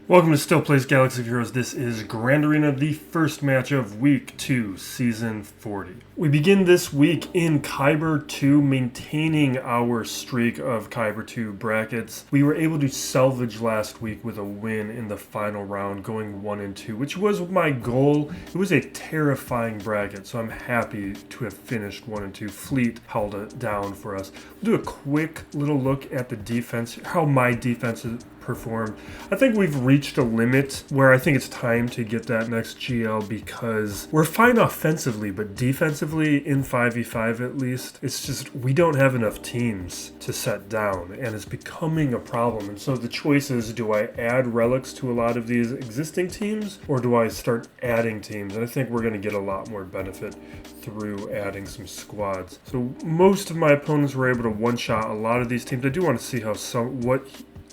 Welcome to Still Plays Galaxy of Heroes. This is Grand Arena, the first match of Week 2, Season 40. We begin this week in Kyber 2, maintaining our streak of Kyber 2 brackets. We were able to salvage last week with a win in the final round, going 1 and 2, which was my goal. It was a terrifying bracket, so I'm happy to have finished 1 and 2. Fleet held it down for us. We'll do a quick little look at the defense, how my defense is performed. I think we've reached a limit where I think it's time to get that next GL because we're fine offensively, but defensively in 5v5 at least, it's just we don't have enough teams to set down and it's becoming a problem. And so the choice is, do I add relics to a lot of these existing teams or do I start adding teams? And I think we're going to get a lot more benefit through adding some squads. So most of my opponents were able to one-shot a lot of these teams. I do want to see how what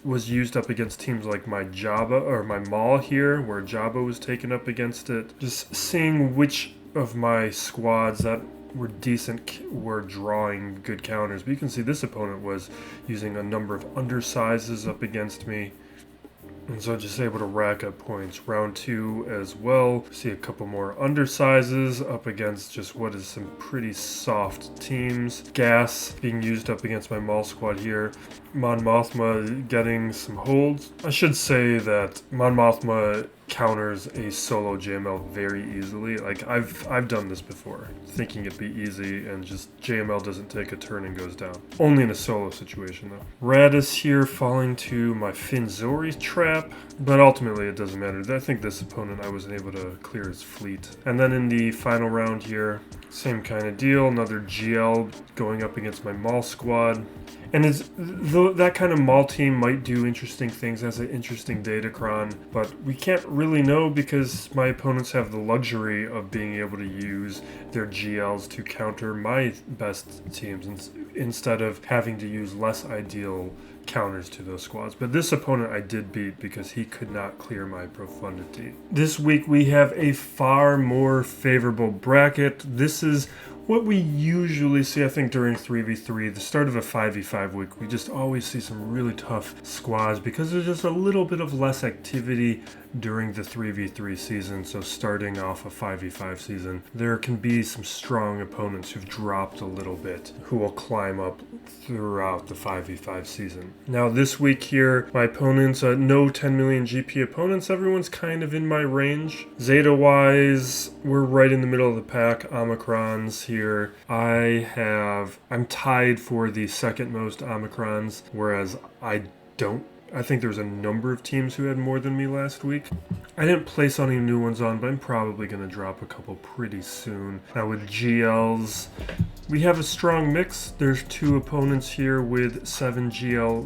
was used up against teams like my Jabba or my Maul here, where Jabba was taken up against it. Just seeing which of my squads that were decent were drawing good counters. But you can see this opponent was using a number of undersizes up against me. And so just able to rack up points. Round 2 as well. See a couple more undersizes up against just what is some pretty soft teams. Gas being used up against my Maul squad here. Mon Mothma getting some holds. I should say that Mon Mothma counters a solo JML very easily. Like I've done this before, thinking it'd be easy and just JML doesn't take a turn and goes down. Only in a solo situation though. Raddus here falling to my Finzori trap, but ultimately it doesn't matter. I think this opponent I wasn't able to clear his fleet. And then in the final round here, same kind of deal, another GL going up against my Maul squad. And that kind of Maul team might do interesting things, has an interesting Datacron, but we can't really know because my opponents have the luxury of being able to use their GLs to counter my best teams instead of having to use less ideal counters to those squads. But this opponent I did beat because he could not clear my profundity. This week we have a far more favorable bracket. This is what we usually see, I think, during 3v3, the start of a 5v5 week. We just always see some really tough squads because there's just a little bit of less activity during the 3v3 season. So starting off a 5v5 season, there can be some strong opponents who've dropped a little bit who will climb up throughout the 5v5 season. Now this week here, my opponents, no 10 million GP opponents. Everyone's kind of in my range. Zeta wise, we're right in the middle of the pack. Omicrons here. I'm tied for the second most Omicrons, whereas I think there's a number of teams who had more than me last week. I didn't place any new ones on, but I'm probably going to drop a couple pretty soon. Now with GLs, we have a strong mix. There's 2 opponents here with 7 GLs,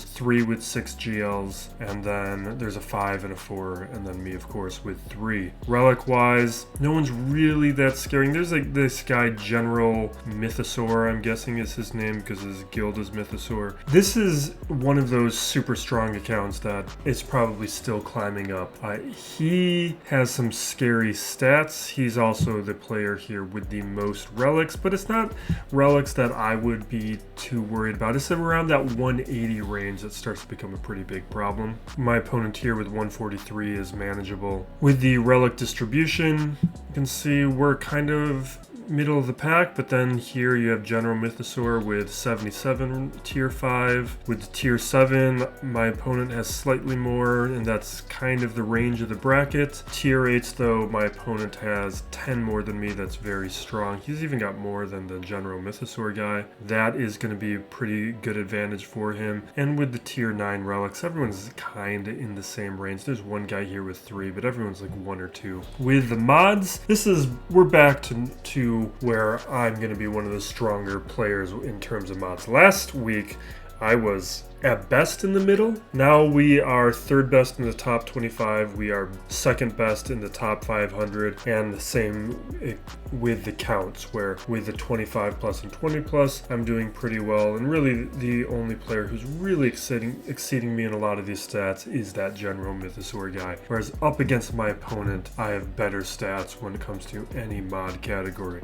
3 with 6 GLs, and then there's a 5 and a 4, and then me, of course, with 3. Relic-wise, no one's really that scaring. There's like this guy, General Mythosaur, I'm guessing is his name because his guild is Mythosaur. This is one of those super strong accounts that is probably still climbing up. He has some scary stats. He's also the player here with the most relics, but it's not relics that I would be too worried about. It's around that 180 range that starts to become a pretty big problem. My opponent here with 143 is manageable. With the relic distribution, you can see we're kind of middle of the pack, but then here you have General Mythosaur with 77 tier 5. With tier 7, my opponent has slightly more, and that's kind of the range of the bracket. Tier 8s though, my opponent has 10 more than me. That's very strong. He's even got more than the General Mythosaur guy. That is going to be a pretty good advantage for him. And with the tier 9 relics, everyone's kind of in the same range. There's one guy here with 3, but everyone's like 1 or 2. With the mods, we're back to where I'm going to be one of the stronger players in terms of mods. Last week, I was at best in the middle. Now we are 3rd best in the top 25. We are 2nd best in the top 500. And the same with the counts, where with the 25 plus and 20 plus, I'm doing pretty well. And really the only player who's really exceeding me in a lot of these stats is that General Mythosaur guy. Whereas up against my opponent, I have better stats when it comes to any mod category.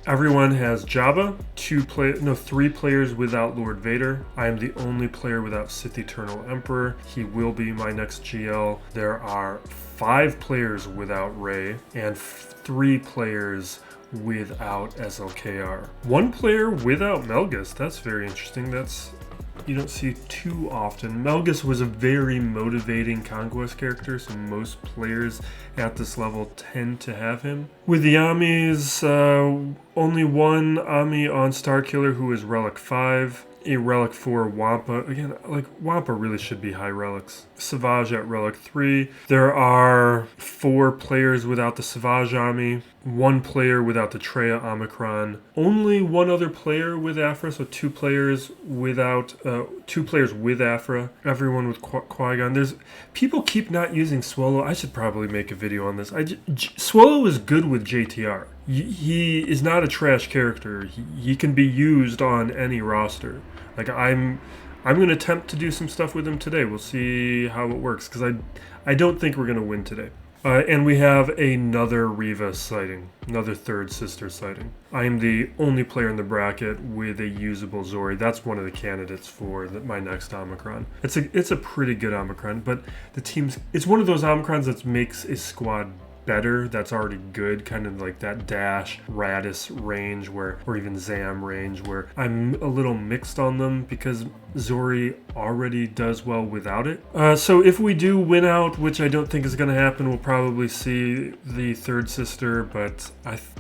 Everyone has Jabba, 3 players without Lord Vader. I am the only player without Sith Eternal Emperor. He will be my next GL. There are 5 players without Rey and 3 players without SLKR. 1 player without Malgus. That's very interesting. You don't see too often. Malgus was a very motivating conquest character, so most players at this level tend to have him. With the Amis, only 1 Ami on Starkiller who is Relic 5. A Relic 4 Wampa. Again, like, Wampa really should be high relics. Savage at Relic 3. There are 4 players without the Savage Ami. 1 player without the Traya Omicron. Only 1 other player with Aphra, so 2 players without, 2 players with Aphra. Everyone with Qui-Gon. People keep not using Swolo. I should probably make a video on this. Swolo is good with JTR. He is not a trash character. He can be used on any roster. Like, I'm going to attempt to do some stuff with him today. We'll see how it works, because I don't think we're going to win today. And we have another Reva sighting, another third sister sighting. I am the only player in the bracket with a usable Zori. That's one of the candidates for my next Omicron. It's a pretty good Omicron, but it's one of those Omicrons that makes a squad better, that's already good, kind of like that Dash, Raddus range, or even Zam range, where I'm a little mixed on them because Zori already does well without it. So if we do win out, which I don't think is going to happen, we'll probably see the third sister, but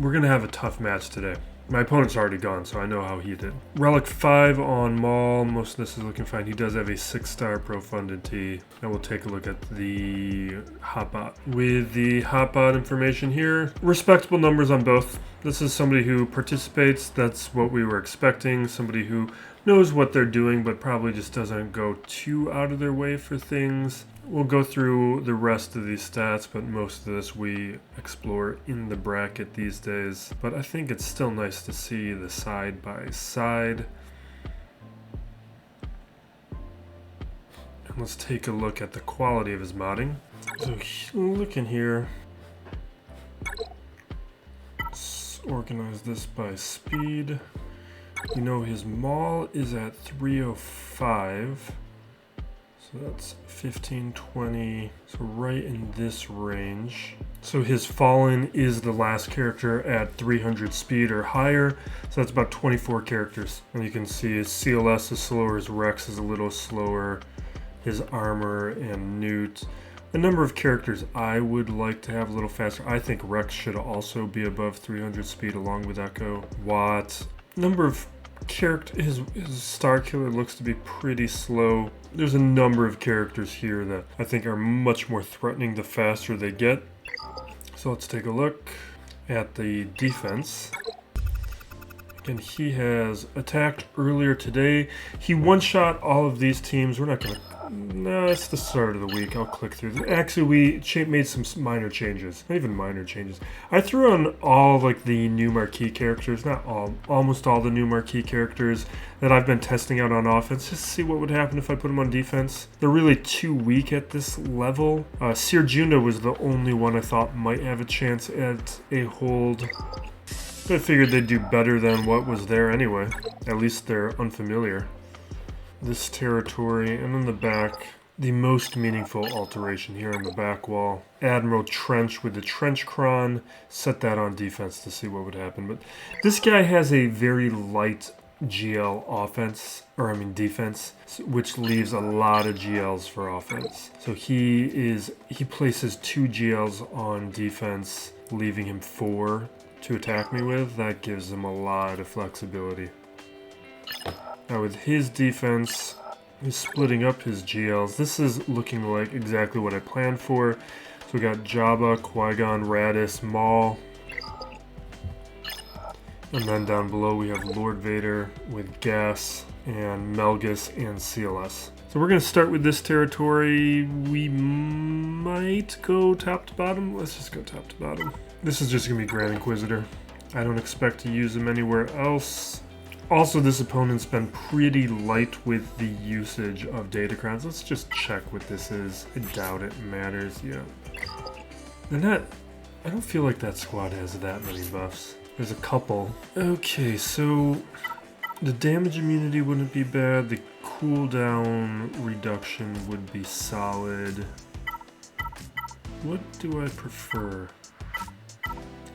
we're going to have a tough match today. My opponent's already gone, so I know how he did. Relic 5 on Maul. Most of this is looking fine. He does have a 6-star profundity. And we'll take a look at the Hotbot. With the Hotbot information here, respectable numbers on both. This is somebody who participates. That's what we were expecting. Somebody who knows what they're doing, but probably just doesn't go too out of their way for things. We'll go through the rest of these stats, but most of this we explore in the bracket these days. But I think it's still nice to see the side by side. And let's take a look at the quality of his modding. So look in here. Let's organize this by speed. You know his Maul is at 305. So that's 15, 20, so right in this range. So his Fallen is the last character at 300 speed or higher, so that's about 24 characters. And you can see his CLS is slower, his Rex is a little slower, his Armor and Newt. The number of characters I would like to have a little faster. I think Rex should also be above 300 speed along with Echo. Watt. Number of his Starkiller looks to be pretty slow. There's a number of characters here that I think are much more threatening the faster they get. So let's take a look at the defense. And he has attacked earlier today. He one-shot all of these teams. We're not going to... No, it's the start of the week. I'll click through this. Actually, we made some minor changes. Not even minor changes. I threw on all like the new marquee characters. Not all. Almost all the new marquee characters that I've been testing out on offense. Just to see what would happen if I put them on defense. They're really too weak at this level. Seer Junda was the only one I thought might have a chance at a hold. I figured they'd do better than what was there anyway. At least they're unfamiliar. This territory, and in the back, the most meaningful alteration here on the back wall. Admiral Trench with the Trench Cron. Set that on defense to see what would happen. But this guy has a very light GL offense, defense, which leaves a lot of GLs for offense. So he places 2 GLs on defense, leaving him 4 to attack me with. That gives him a lot of flexibility. Now with his defense, he's splitting up his GLs. This is looking like exactly what I planned for. So we got Jabba, Qui-Gon, Raddus, Maul. And then down below we have Lord Vader with Gas and Malgus and CLS. So we're going to start with this territory. We might go top to bottom. Let's just go top to bottom. This is just going to be Grand Inquisitor. I don't expect to use him anywhere else. Also, this opponent's been pretty light with the usage of Datacrons. Let's just check what this is. I doubt it matters. Yeah. I don't feel like that squad has that many buffs. There's a couple. Okay, so the damage immunity wouldn't be bad. The cooldown reduction would be solid. What do I prefer?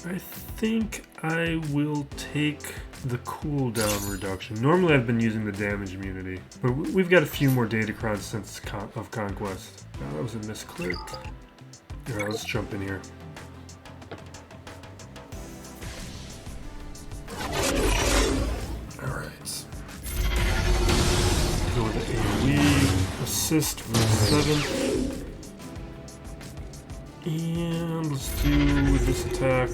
I think I will take the cooldown reduction. Normally I've been using the damage immunity, but we've got a few more Datacrons since of Conquest. Oh, that was a misclick. Alright, let's jump in here. Alright. Go with the AoE, assist for the 7th. And let's do this attack.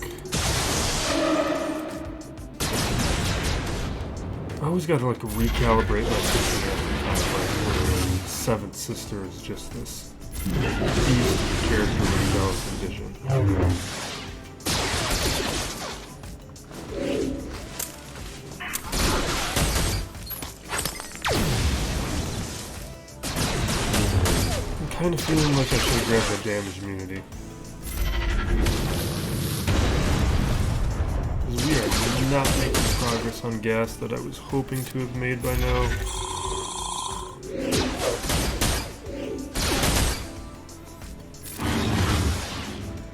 I always gotta like recalibrate my sister after 7th sister is just this beast character with balanced vision. I'm kind of feeling like I should grab that damage immunity. Because we are not making progress on gas that I was hoping to have made by now.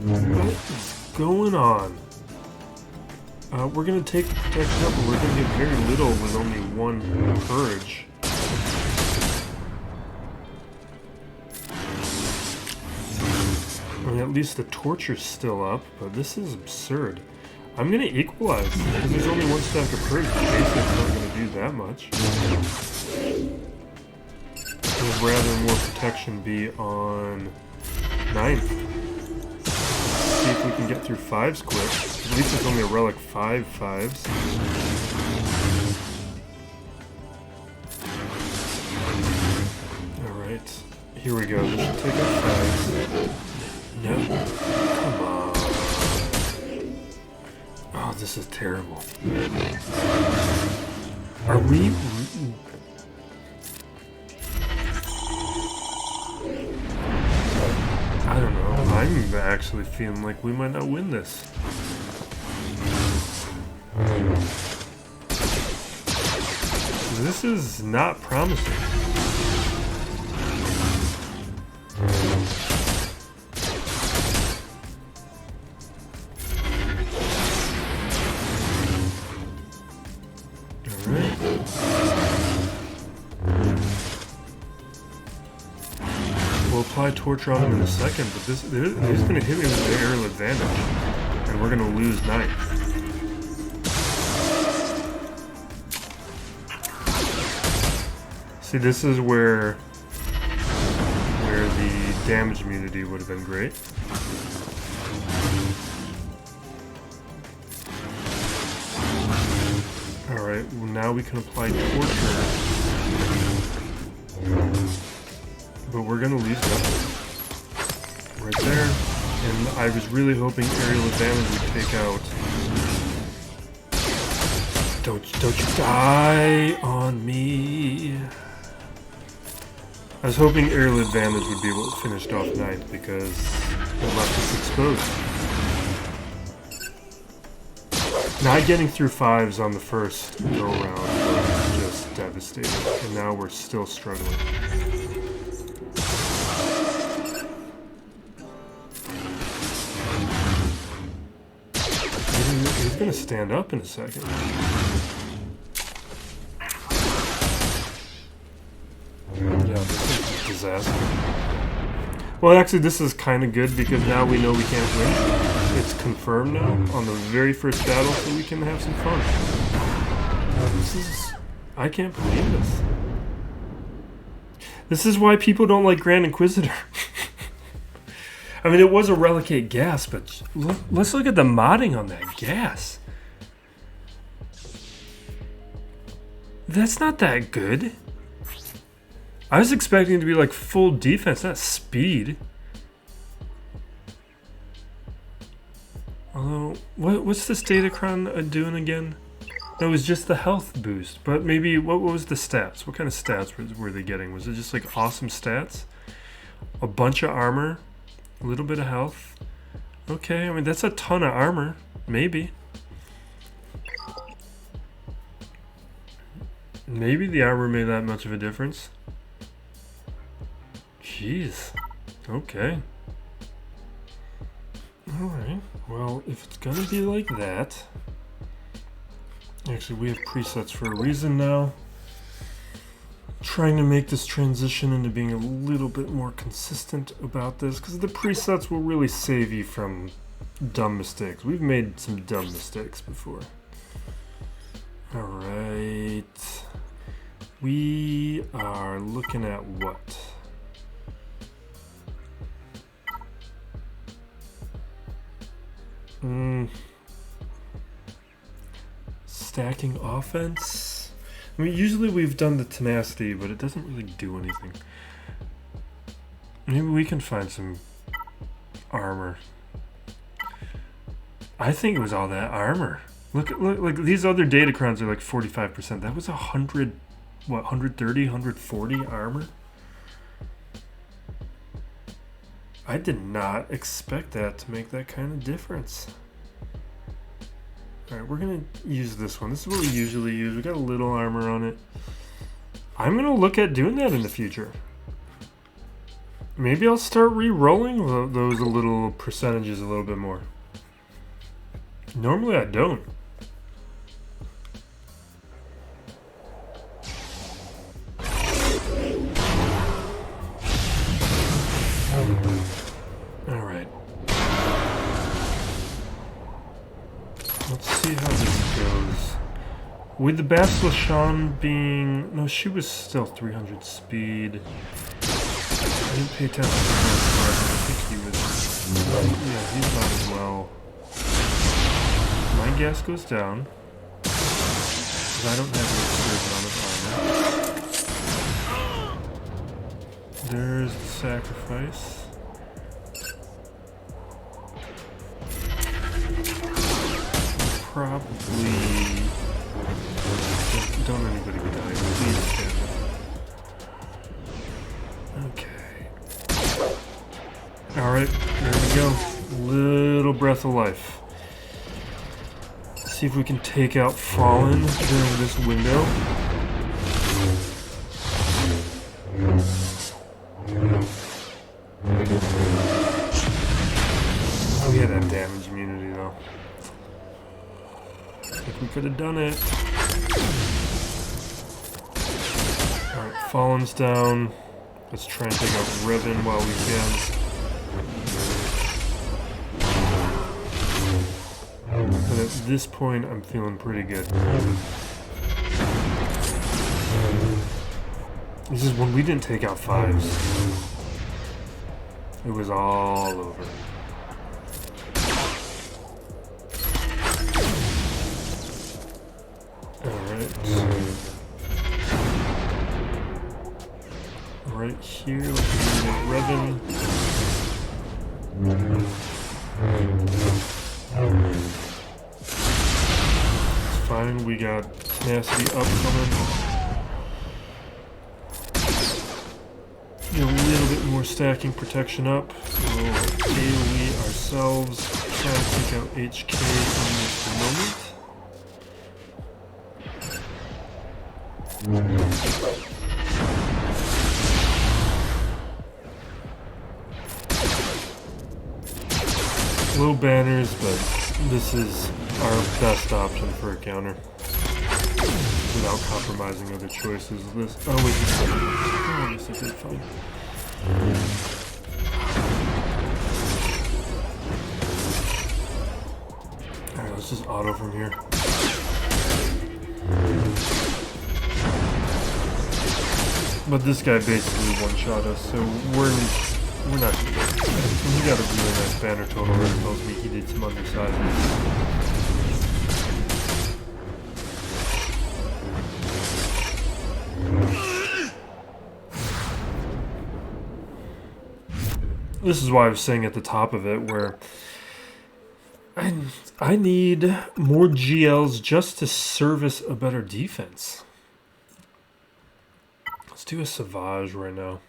What is going on? We're going to take the protection up, but we're going to get very little with only one purge. I mean, at least the torture's still up, but this is absurd. I'm going to equalize, because there's only one stack of purge. Basically, it's not going to do that much. I'd rather more protection be on 9th. See if we can get through 5s quick. At least it's only a relic 5 5s. Alright, here we go. This should take up 5s. No. Come on. Oh, this is terrible. Are we... I don't know. I'm actually feeling like we might not win this. This is not promising. Apply torture on him in a second, but he's going to hit me with the aerial advantage, and we're going to lose 9. See, this is where the damage immunity would have been great. Alright, well now we can apply torture. But we're gonna lose that right there, and I was really hoping aerial advantage would take out. Don't you die on me! I was hoping aerial advantage would be what finished off 9th because it left us exposed. Not getting through 5s on the first go round was just devastating, and now we're still struggling. He's gonna stand up in a second. Yeah, this is a disaster. Well, actually, this is kind of good because now we know we can't win. It's confirmed now on the very first battle, so we can have some fun. This is... I can't believe this. This is why people don't like Grand Inquisitor. I mean, it was a Relicate gas, but let's look at the modding on that gas. That's not that good. I was expecting it to be like full defense, not speed. Although, what's this Datacron doing again? No, it was just the health boost, but maybe, what was the stats? What kind of stats were they getting? Was it just like awesome stats? A bunch of armor? A little bit of health. Okay, I mean, that's a ton of armor. Maybe. Maybe the armor made that much of a difference. Jeez. Okay. Alright. Well, if it's gonna be like that... Actually, we have presets for a reason now. Trying to make this transition into being a little bit more consistent about this, because the presets will really save you from dumb mistakes. We've made some dumb mistakes before. Alright. We are looking at what? Stacking offense? I mean, usually we've done the tenacity, but it doesn't really do anything. Maybe we can find some armor. I think it was all that armor. Look, these other data crons are like 45%. That was 100, what, 130, 140 armor? I did not expect that to make that kind of difference. Alright, we're gonna use this one. This is what we usually use. We got a little armor on it. I'm gonna look at doing that in the future. Maybe I'll start re-rolling those little percentages a little bit more. Normally I don't. Alright. Let's see how this goes. With the Basilishan being... No, she was still 300 speed. I didn't pay attention to him. I think he was... Yeah, he's not as well. My gas goes down. Because I don't have an absurd amount of armor. There's the sacrifice. Probably... Don't anybody die. Please stand up. Okay. Alright, there we go. Little breath of life. See if we can take out Fallen during this window. Oh yeah, that damage immunity though. I think we could have done it. Alright, Fallen's down. Let's try and take out Revan while we can. And at this point, I'm feeling pretty good. This is when we didn't take out 5s. It was all over. Alright. Right here, let's do Revan. It's fine, we got tenacity up coming. Get a little bit more stacking protection up. We'll AoE ourselves. Try to take out HK in this moment. Low banners, but this is our best option for a counter. Without compromising other choices. This. Oh wait, oh, I guess I did fine. Alright, let's just auto from here. But this guy basically one-shot us, so we're not gonna get it. He got a really nice banner total that tells me he did some undersizes. This is why I was saying at the top of it, where I need more GLs just to service a better defense. Let's do a Savage right now.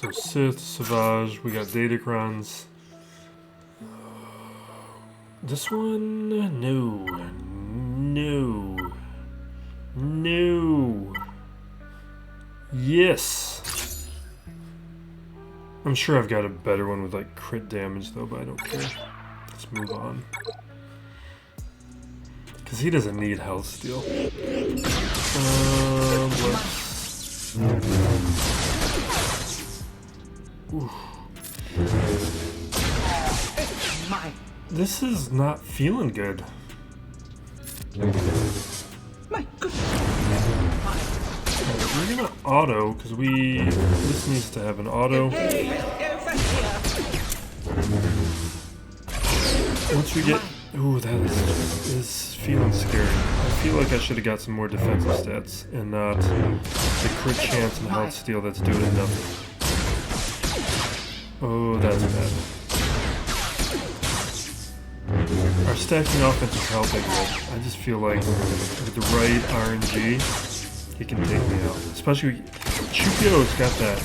So Sith, Savage, we got Datacrons. This one, no. No. No. Yes. I'm sure I've got a better one with like crit damage though, but I don't care. Let's move on. Because he doesn't need health steal. Let's... Oof. This is not feeling good. My goodness. We're gonna auto, because this needs to have an auto. Once we get... Ooh, that is feeling scary. I feel like I should have got some more defensive stats, and not the crit chance and health steal that's doing nothing. Oh, that's bad. Our stacking offense is helping, but I just feel like with the right RNG, he can take me out. Especially, Chewpio's got that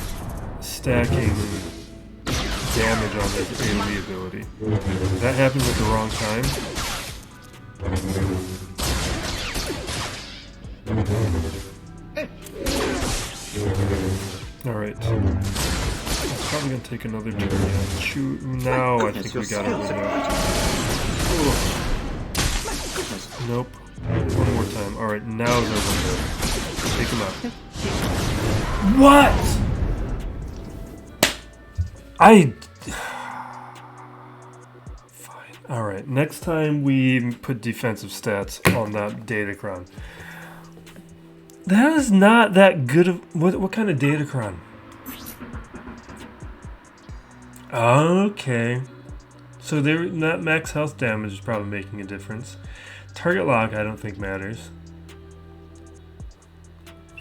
stacking damage on his AoE ability. If that happens at the wrong time, alright. It's probably gonna take another turn. Yeah. Now I think we got it window. Nope. One more time. Alright, now's our window. Take him out. What? Fine. Alright, next time we put defensive stats on that Datacron. That is not that good of... What kind of Datacron? Okay. So that max health damage is probably making a difference. Target lock I don't think matters.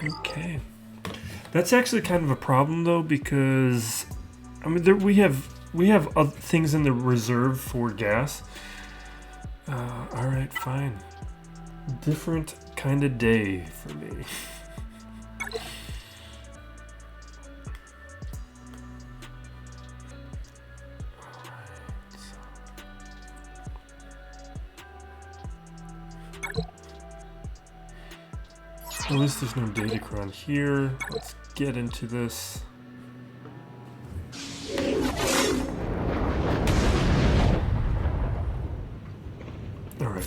Okay. That's actually kind of a problem though, because I mean we have other things in the reserve for gas. Alright, fine. Different kind of day for me. At least there's no Datacron here. Let's get into this. Alright.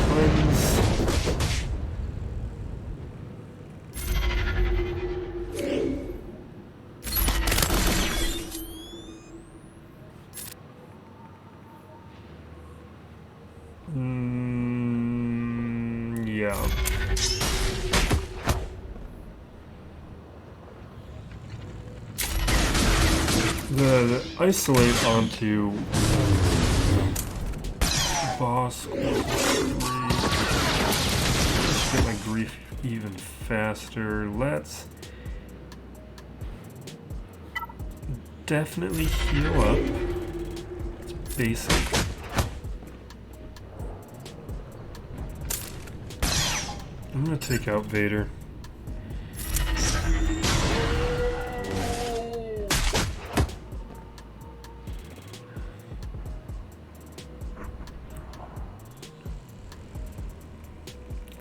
Cleanse. Yeah. The isolate onto boss. Let's get my grief even faster. Let's definitely heal up. It's basic. I'm gonna take out Vader.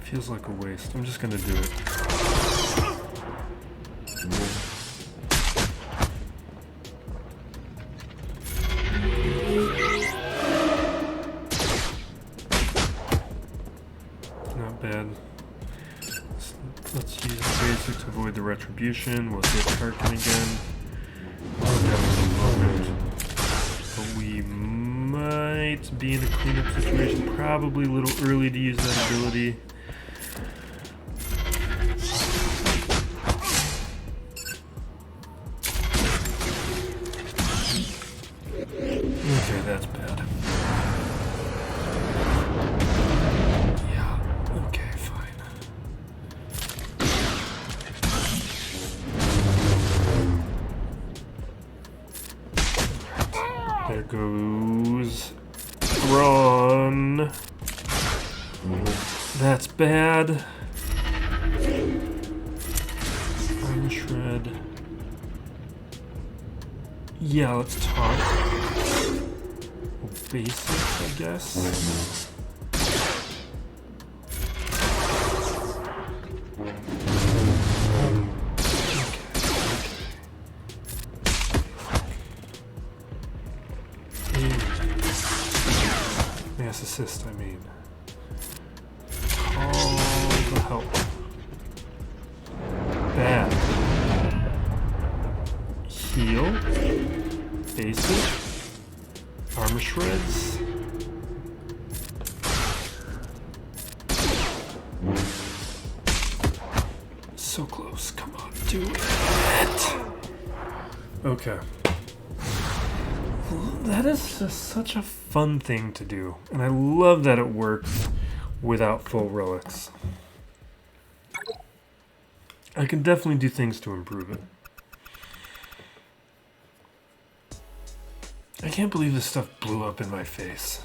Feels like a waste. I'm just gonna do it. Not bad. Let's use the basic to avoid the retribution. We'll hit Tarkin again. But we might be in a cleanup situation. Probably a little early to use that ability. Okay, that's bad. Yeah, okay, fine. There goes Cron. That's bad. Unshred. Yeah, let's talk. basic, I guess. Mass assist, I mean. Call the help. Bad. Heal. Basic. Armor shreds. So close. Come on, do it. Okay. That is just such a fun thing to do, and I love that it works without full relics. I can definitely do things to improve it. I can't believe this stuff blew up in my face.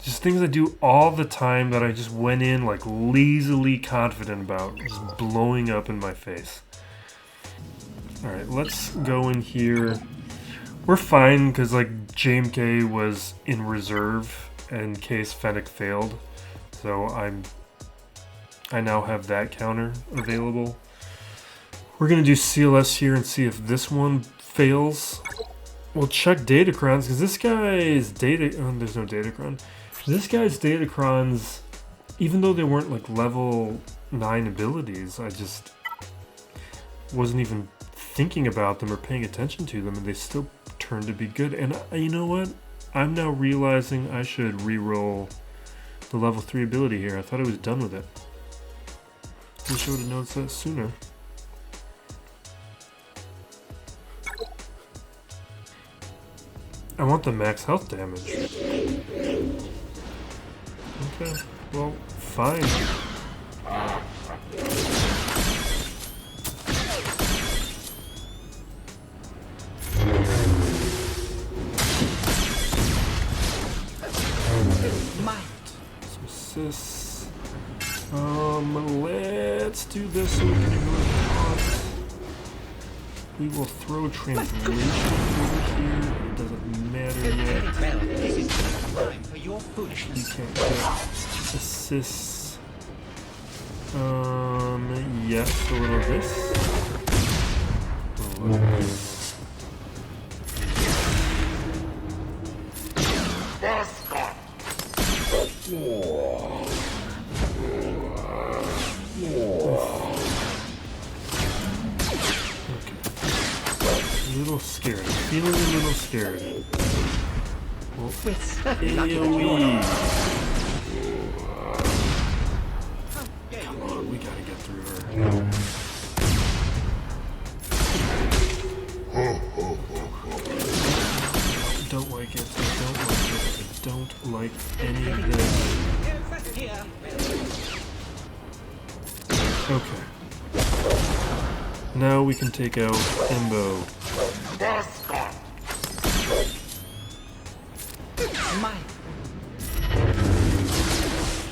Just things I do all the time that I just went in like lazily confident about, just blowing up in my face. Alright, let's go in here. We're fine because like JMK was in reserve in case Fennec failed. So I now have that counter available. We're gonna do CLS here and see if this one fails. We'll check Datacrons because this guy's there's no Datacron. This guy's Datacrons, even though they weren't like level 9 abilities, I just wasn't even thinking about them or paying attention to them, and they still turned to be good. And you know what? I'm now realizing I should re-roll the level 3 ability here. I thought I was done with it. Wish I would have noticed that sooner. I want the max health damage. Okay, well, fine. Some assists. Let's do this so we can ignore the cost. We will throw translation over here. It doesn't matter yet. This is time for your foolishness. You can't get assists. Yes, a little of this. A little of this. A little scared. Feeling a little scared. Well, AoE. Come on, we gotta get through her. I don't like it. I don't like it. I don't like any of this. Okay. Now we can take out Embo.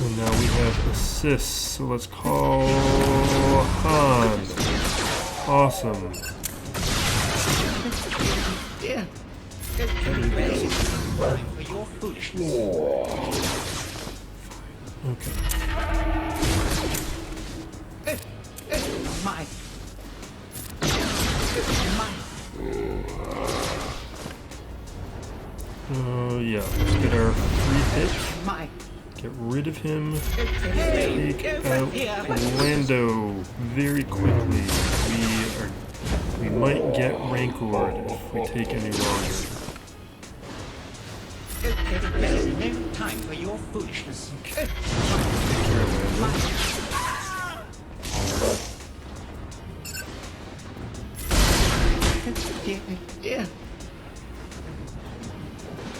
And now we have assists, so let's call Han. Awesome. Okay. Yeah, let's get our free hit. Get rid of him. Take out Lando very quickly. We might get Rancored if we take any longer. There is no time for your foolishness. Okay. Take care of Lando.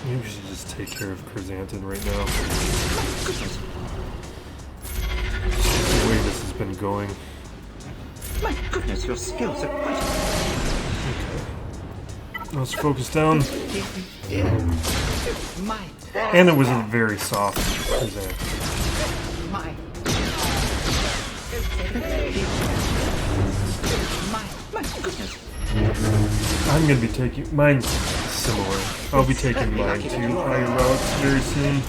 Maybe we should just take care of Chrysanthemum right now. The way this has been going. My goodness, your skills are quite... Okay. Let's focus down. And it wasn't very soft. Chrysanthemum. My goodness. I'm gonna be taking... Mine's similar. I'll be taking mine to higher relics very soon.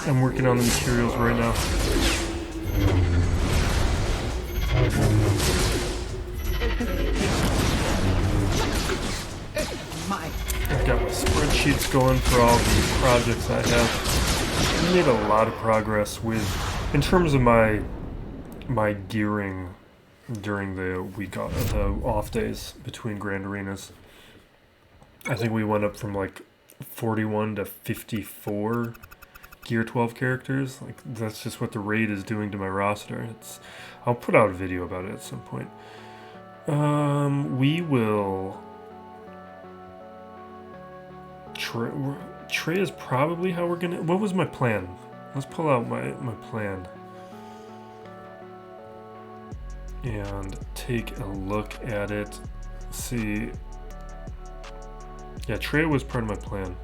I'm working on the materials right now. I've got my spreadsheets going for all the projects I have. I made a lot of progress with, in terms of my gearing during the off days between Grand Arenas. I think we went up from like 41 to 54 Gear 12 characters. Like, that's just what the raid is doing to my roster. I'll put out a video about it at some point. We will... Traya is probably how we're gonna... What was my plan? Let's pull out my plan. And take a look at it. See... Yeah, Traya was part of my plan.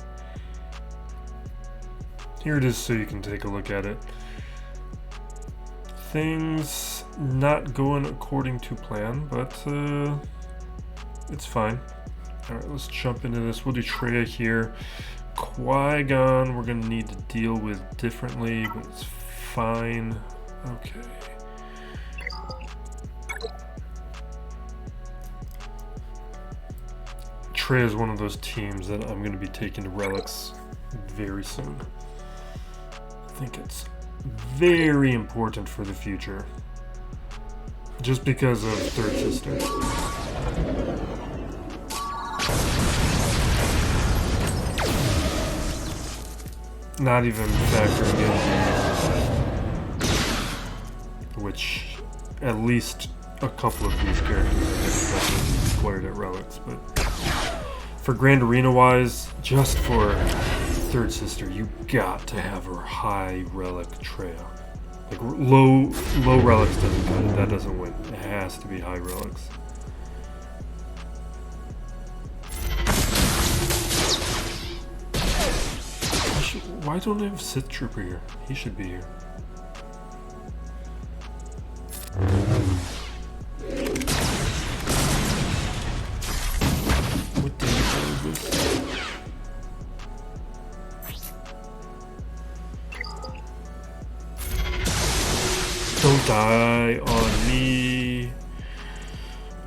Here it is so you can take a look at it. Things not going according to plan, but it's fine. Alright, let's jump into this. We'll do Traya here. Qui-Gon we're going to need to deal with differently, but it's fine. Okay. Traya is one of those teams that I'm going to be taking to relics very soon. I think it's very important for the future. Just because of Third Sister. Not even factoring in which at least a couple of these characters are acquired at relics, but for Grand Arena wise, just for Third Sister, you got to have her high relic Traya. Like low relics doesn't cut it. That doesn't win. It has to be high relics. Why don't I have Sith Trooper here? He should be here. What the hell is this? Don't die on me.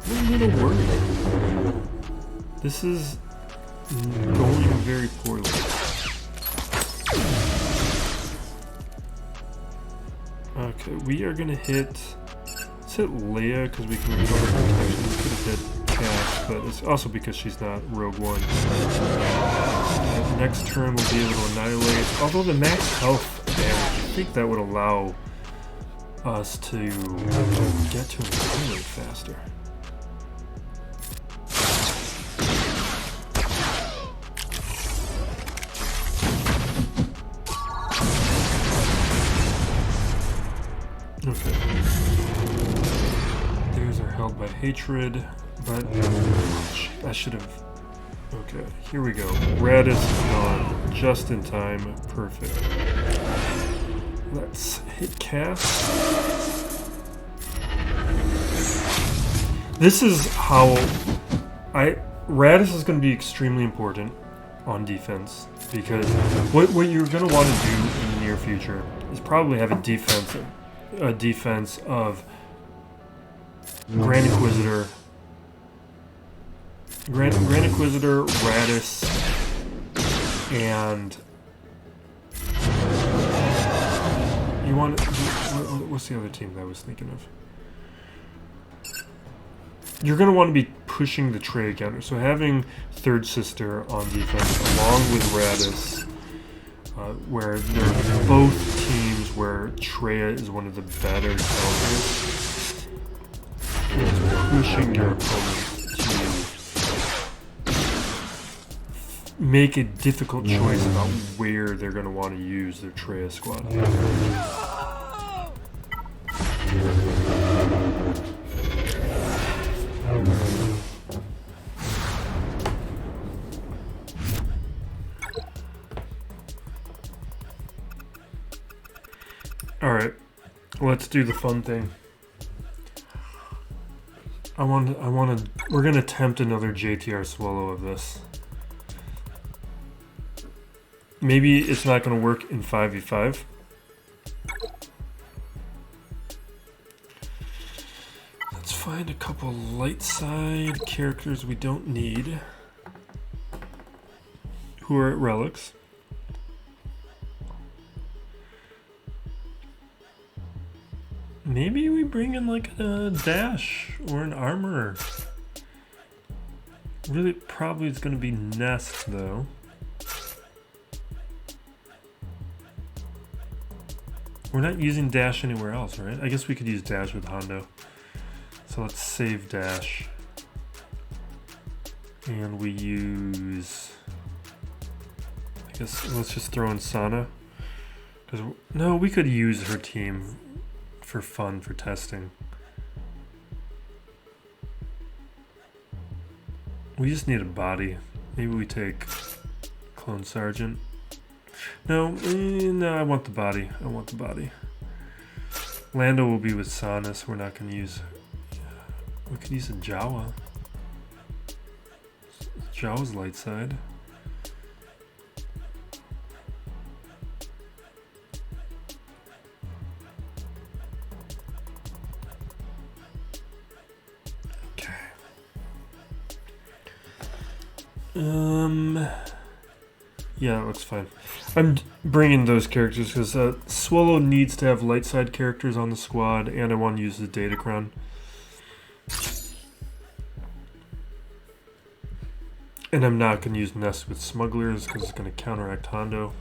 I'm a little worried. This is going very poorly. Okay, we are gonna hit. Let's hit Leia because we can recover protection. We could have hit Cass, but it's also because she's not Rogue One. Next turn we'll be able to annihilate. Although the max health damage, I think that would allow us to get to annihilate faster. Okay. Theirs are held by hatred, but I should have. Okay, here we go. Raddus gone just in time. Perfect. Let's hit Cass. This is how Raddus is going to be extremely important on defense, because what you're going to want to do in the near future is probably have a defense of Grand Inquisitor, Raddus, and you want. What's the other team that I was thinking of? You're going to want to be pushing the Traya counter, so having Third Sister on defense along with Raddus, where they're both teams where Traya is one of the better counters, is pushing your opponent to make a difficult choice about where they're going to want to use their Traya squad. Alright, let's do the fun thing. we're gonna attempt another JTR Swolo of this. Maybe it's not going to work in 5v5. Let's find a couple light side characters we don't need who are at relics. Maybe we bring in like a dash or an armorer. Really, probably it's going to be Nest though. We're not using dash anywhere else, right? I guess we could use dash with Hondo. So let's save dash. And we use... I guess let's just throw in Sana. No, we could use her team for fun, for testing. We just need a body. Maybe we take Clone Sergeant. No, no, I want the body. I want the body. Lando will be with Sanas. We're not going to use... We could use a Jawa. Jawa's light side. Okay. Yeah, it looks fine. I'm bringing those characters because Swolo needs to have light side characters on the squad, and I want to use the data Cron. And I'm not going to use Nest with smugglers because it's going to counteract Hondo.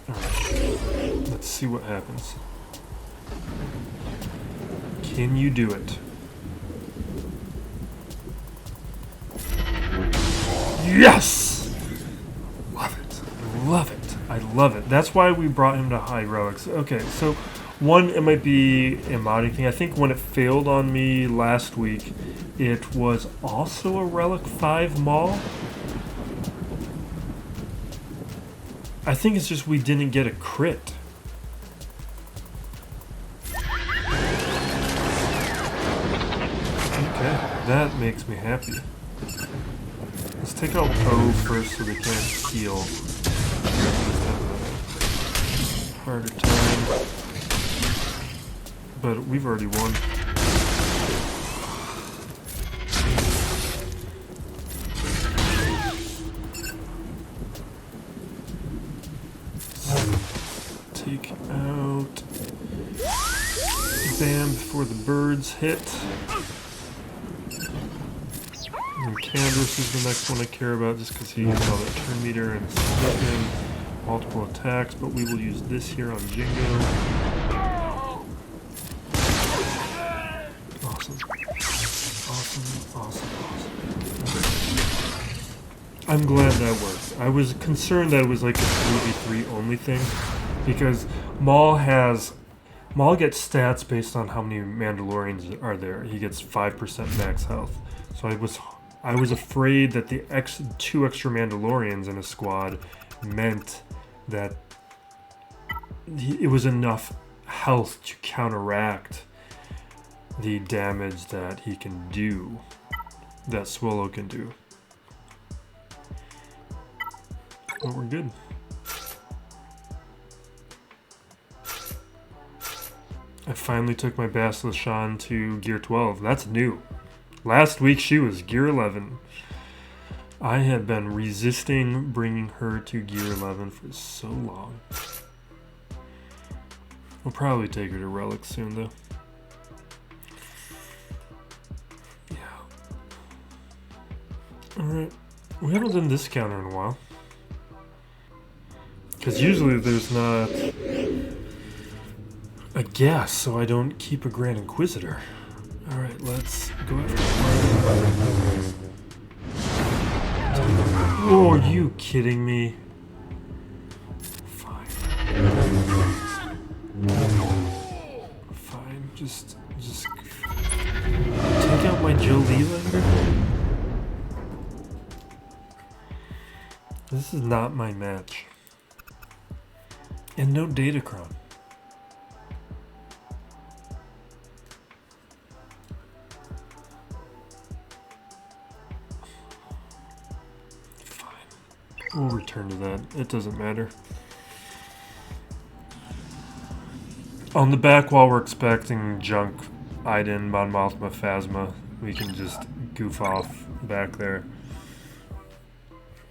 Alright, let's see what happens. Can you do it? Yes! Love it. Love it. I love it. That's why we brought him to high relics. Okay, so one, it might be a modding thing. I think when it failed on me last week, it was also a relic 5 Maul. I think it's just we didn't get a crit. Okay, that makes me happy. Let's take out O first so they can't heal. Harder time. But we've already won. Take out Bam before the birds hit. And Canvas is the next one I care about just because he has all that turn meter and split multiple attacks, but we will use this here on Jingo. Awesome. Awesome, awesome, awesome. I'm glad that worked. I was concerned that it was like a 3v3 only thing because Maul gets stats based on how many Mandalorians are there. He gets 5% max health. So I was afraid that the 2 extra Mandalorians in a squad meant that it was enough health to counteract the damage that he can do, that Swolo can do. But we're good. I finally took my Basilisk Shan to Gear 12. That's new. Last week she was Gear 11. I had been resisting bringing her to Gear 11 for so long. We'll probably take her to Relic soon though. Yeah. Alright. We haven't done this counter in a while. Because usually there's not a guess, so I don't keep a Grand Inquisitor. Alright, let's go after one. Oh, are you kidding me? Fine. Fine, just take out my Jolie later. This is not my match. And no data Cron. We'll return to that. It doesn't matter. On the back, while we're expecting junk, Iden, Mon Mothma, Phasma, we can just goof off back there.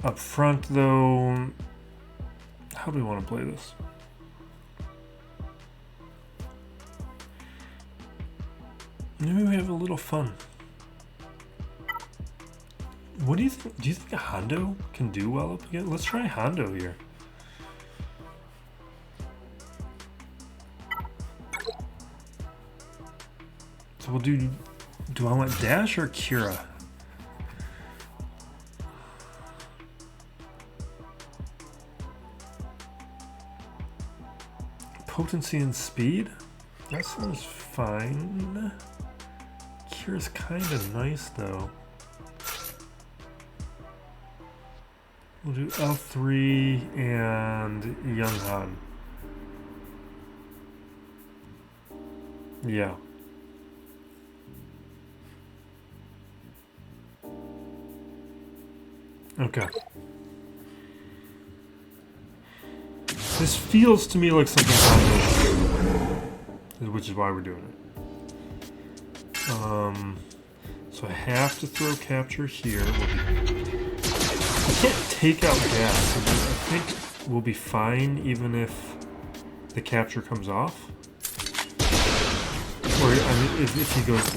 Up front, though, how do we want to play this? Maybe we have a little fun. What do you think? Do you think a Hondo can do well up again? Let's try Hondo here. So we'll do I want Dash or Kira? Potency and speed? That sounds fine. Kira's kind of nice though. We'll do L3 and Young Han. Yeah. Okay. This feels to me like something Hondo should do, which is why we're doing it. So I have to throw capture here. I can't take out gas. I think we'll be fine even if the capture comes off. Or I mean, if he deals. I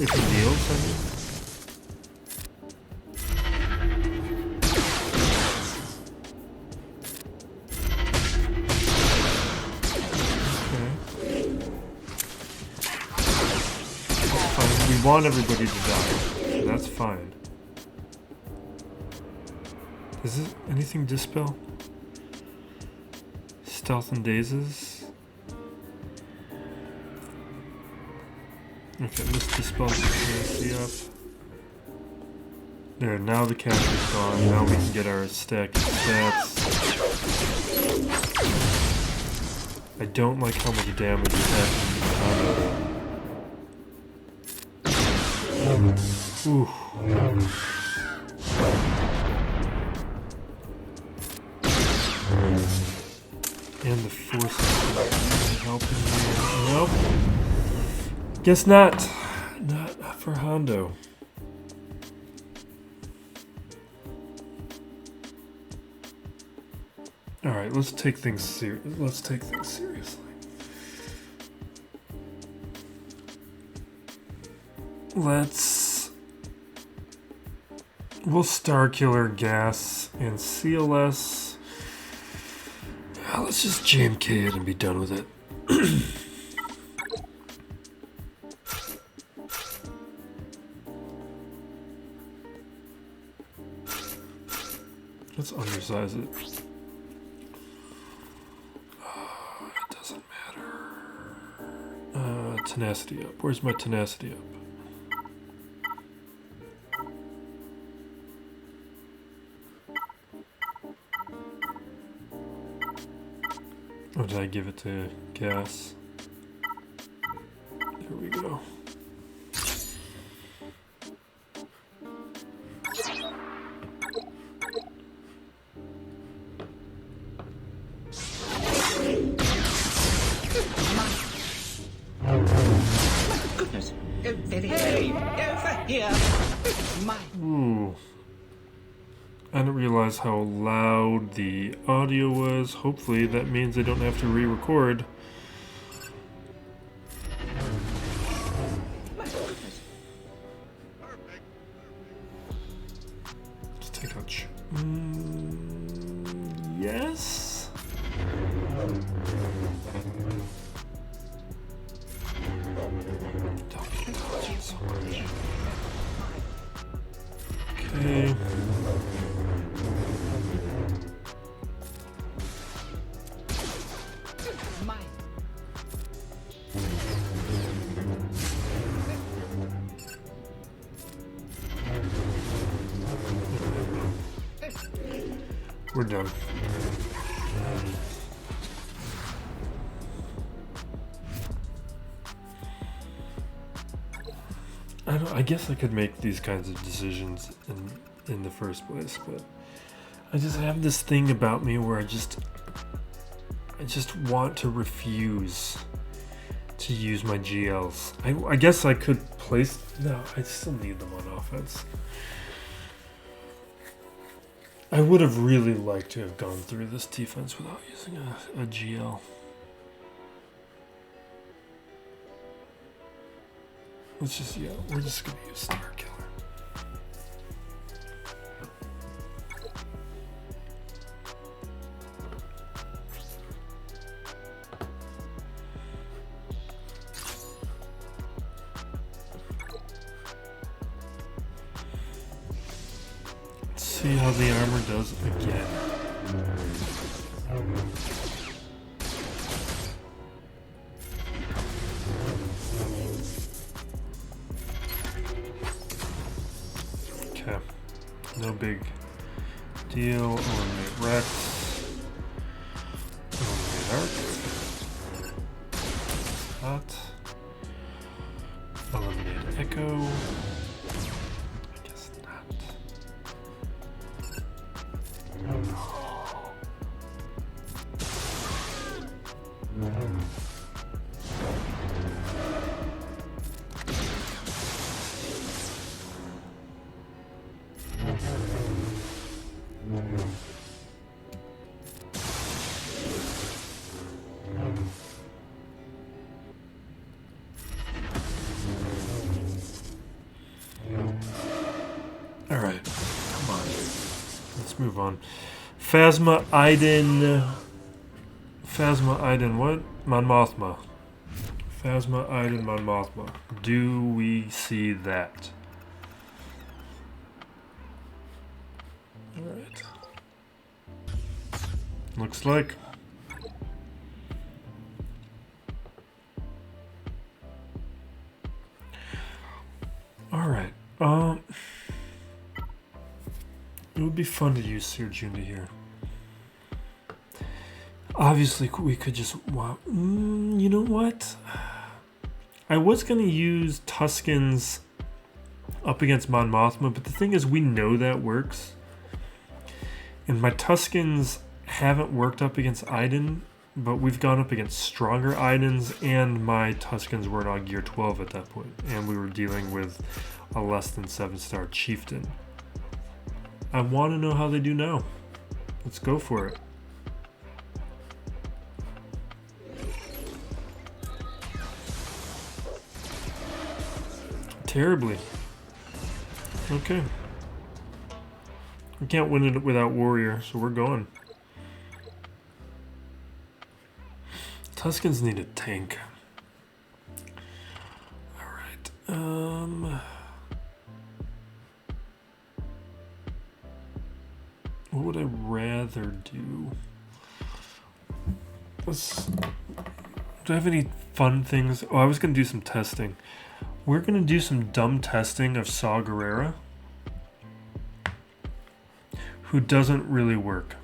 mean. Want everybody to die. So that's fine. Is it anything dispel? Stealth and dazes? Okay, let's dispel the up. There, now the capture's gone. Now we can get our stack of stats. I don't like how much damage is happening. Ooh. And the force is helping me. Nope. Guess not. Not for Hondo. Alright, let's take things seriously. We'll Starkiller, Gas, and CLS. Yeah, let's just JMK it and be done with it. Let's undersize it. It doesn't matter. Tenacity up. Where's my tenacity up? Or did I give it to Gas? There we go. Goodness. Hey, over here. Ooh. I didn't realize how loud the audio was. Hopefully that means I don't have to re-record. Let's take out yes? Okay. We're done. I guess I could make these kinds of decisions in the first place, but I just have this thing about me where I just want to refuse to use my GLs. I guess I could place... No, I still need them on offense. I would have really liked to have gone through this defense without using a GL. Let's just, yeah, we're just going to use Starkiller. See how the armor does again. Okay, no big deal. Eliminate Rex. Eliminate Arc. Hot. Eliminate Echo. Alright, come on. Let's move on. Phasma Iden. Phasma Iden, what? Mon Mothma. Phasma Iden Mon Mothma. Do we see that? Alright. Looks like. Alright. It would be fun to use Sir Junda here. Obviously, we could just... Wow. You know what? I was going to use Tuskens up against Mon Mothma, but the thing is, we know that works. And my Tuskens haven't worked up against Iden, but we've gone up against stronger Idens, and my Tuskens were on Gear 12 at that point, and we were dealing with a less than 7-star Chieftain. I want to know how they do now. Let's go for it. Terribly. Okay. We can't win it without Warrior, so we're going. Tuskens need a tank. Alright. What would I rather do? Do I have any fun things? Oh, I was going to do some testing. We're going to do some dumb testing of Saw Gerrera, who doesn't really work.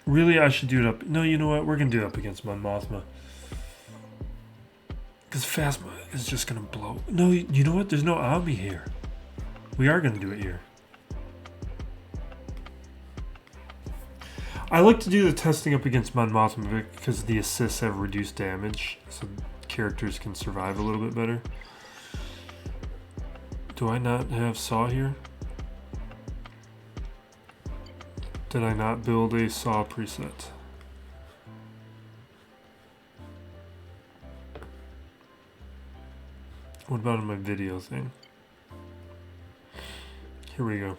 Really, I should do it up... No, you know what? We're going to do it up against Mon Mothma. Because Phasma is just going to blow... No, you know what? There's no Ami here. We are going to do it here. I like to do the testing up against Mon Mothma because the assists have reduced damage, so characters can survive a little bit better. Do I not have Saw here? Did I not build a Saw preset? What about in my video thing? Here we go.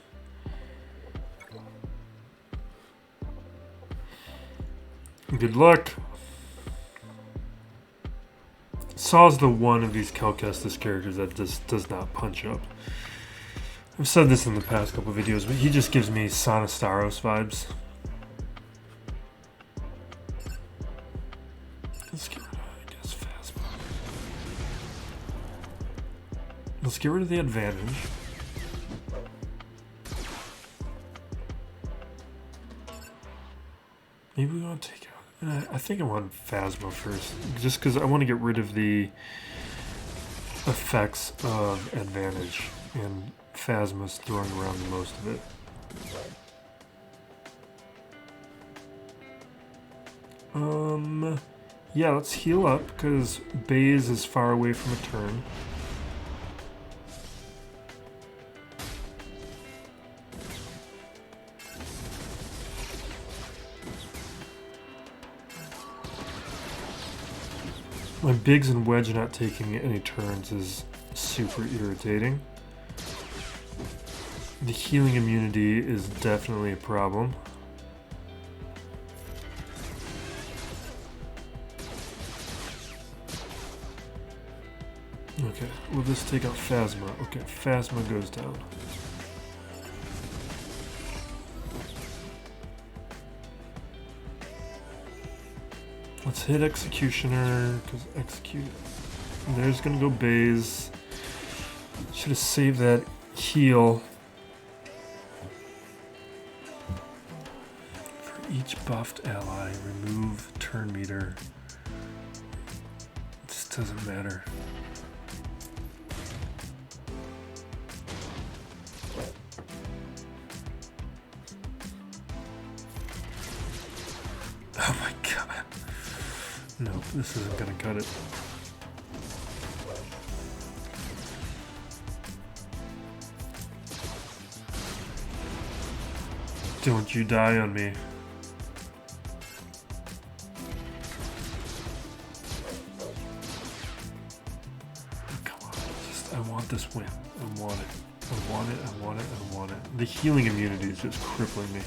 Good luck. Saw's the one of these Calcestis characters that just does not punch up. I've said this in the past couple videos, but he just gives me Sonostaros vibes. Let's get rid of, I guess, Phasma. Let's get rid of the advantage. Maybe we want to take out... I think I want Phasma first, just because I want to get rid of the effects of advantage. And Phasma's throwing around most of it. Yeah, let's heal up, because Baze is far away from a turn. My Biggs and Wedge not taking any turns is super irritating. The healing immunity is definitely a problem. Okay, we'll just take out Phasma. Okay, Phasma goes down. Let's hit Executioner, because Execute. There's gonna go Baze. Should have saved that heal. For each buffed ally, remove turn meter. It just doesn't matter. Oh my god. No, this isn't gonna cut it. Don't you die on me. Come on, I want this win. I want it. I want it, I want it, I want it. The healing immunity is just crippling me.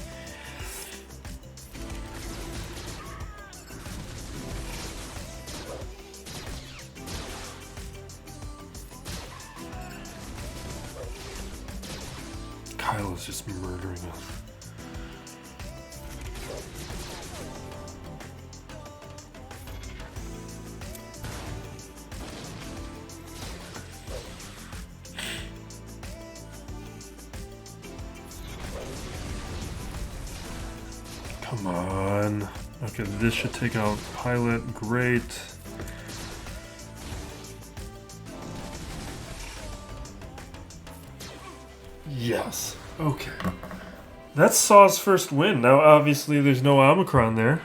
Kylo's just murdering us. Come on. Okay, this should take out Pilot. Great. Yes. Okay. That's Saw's first win. Now, obviously, there's no Omicron there.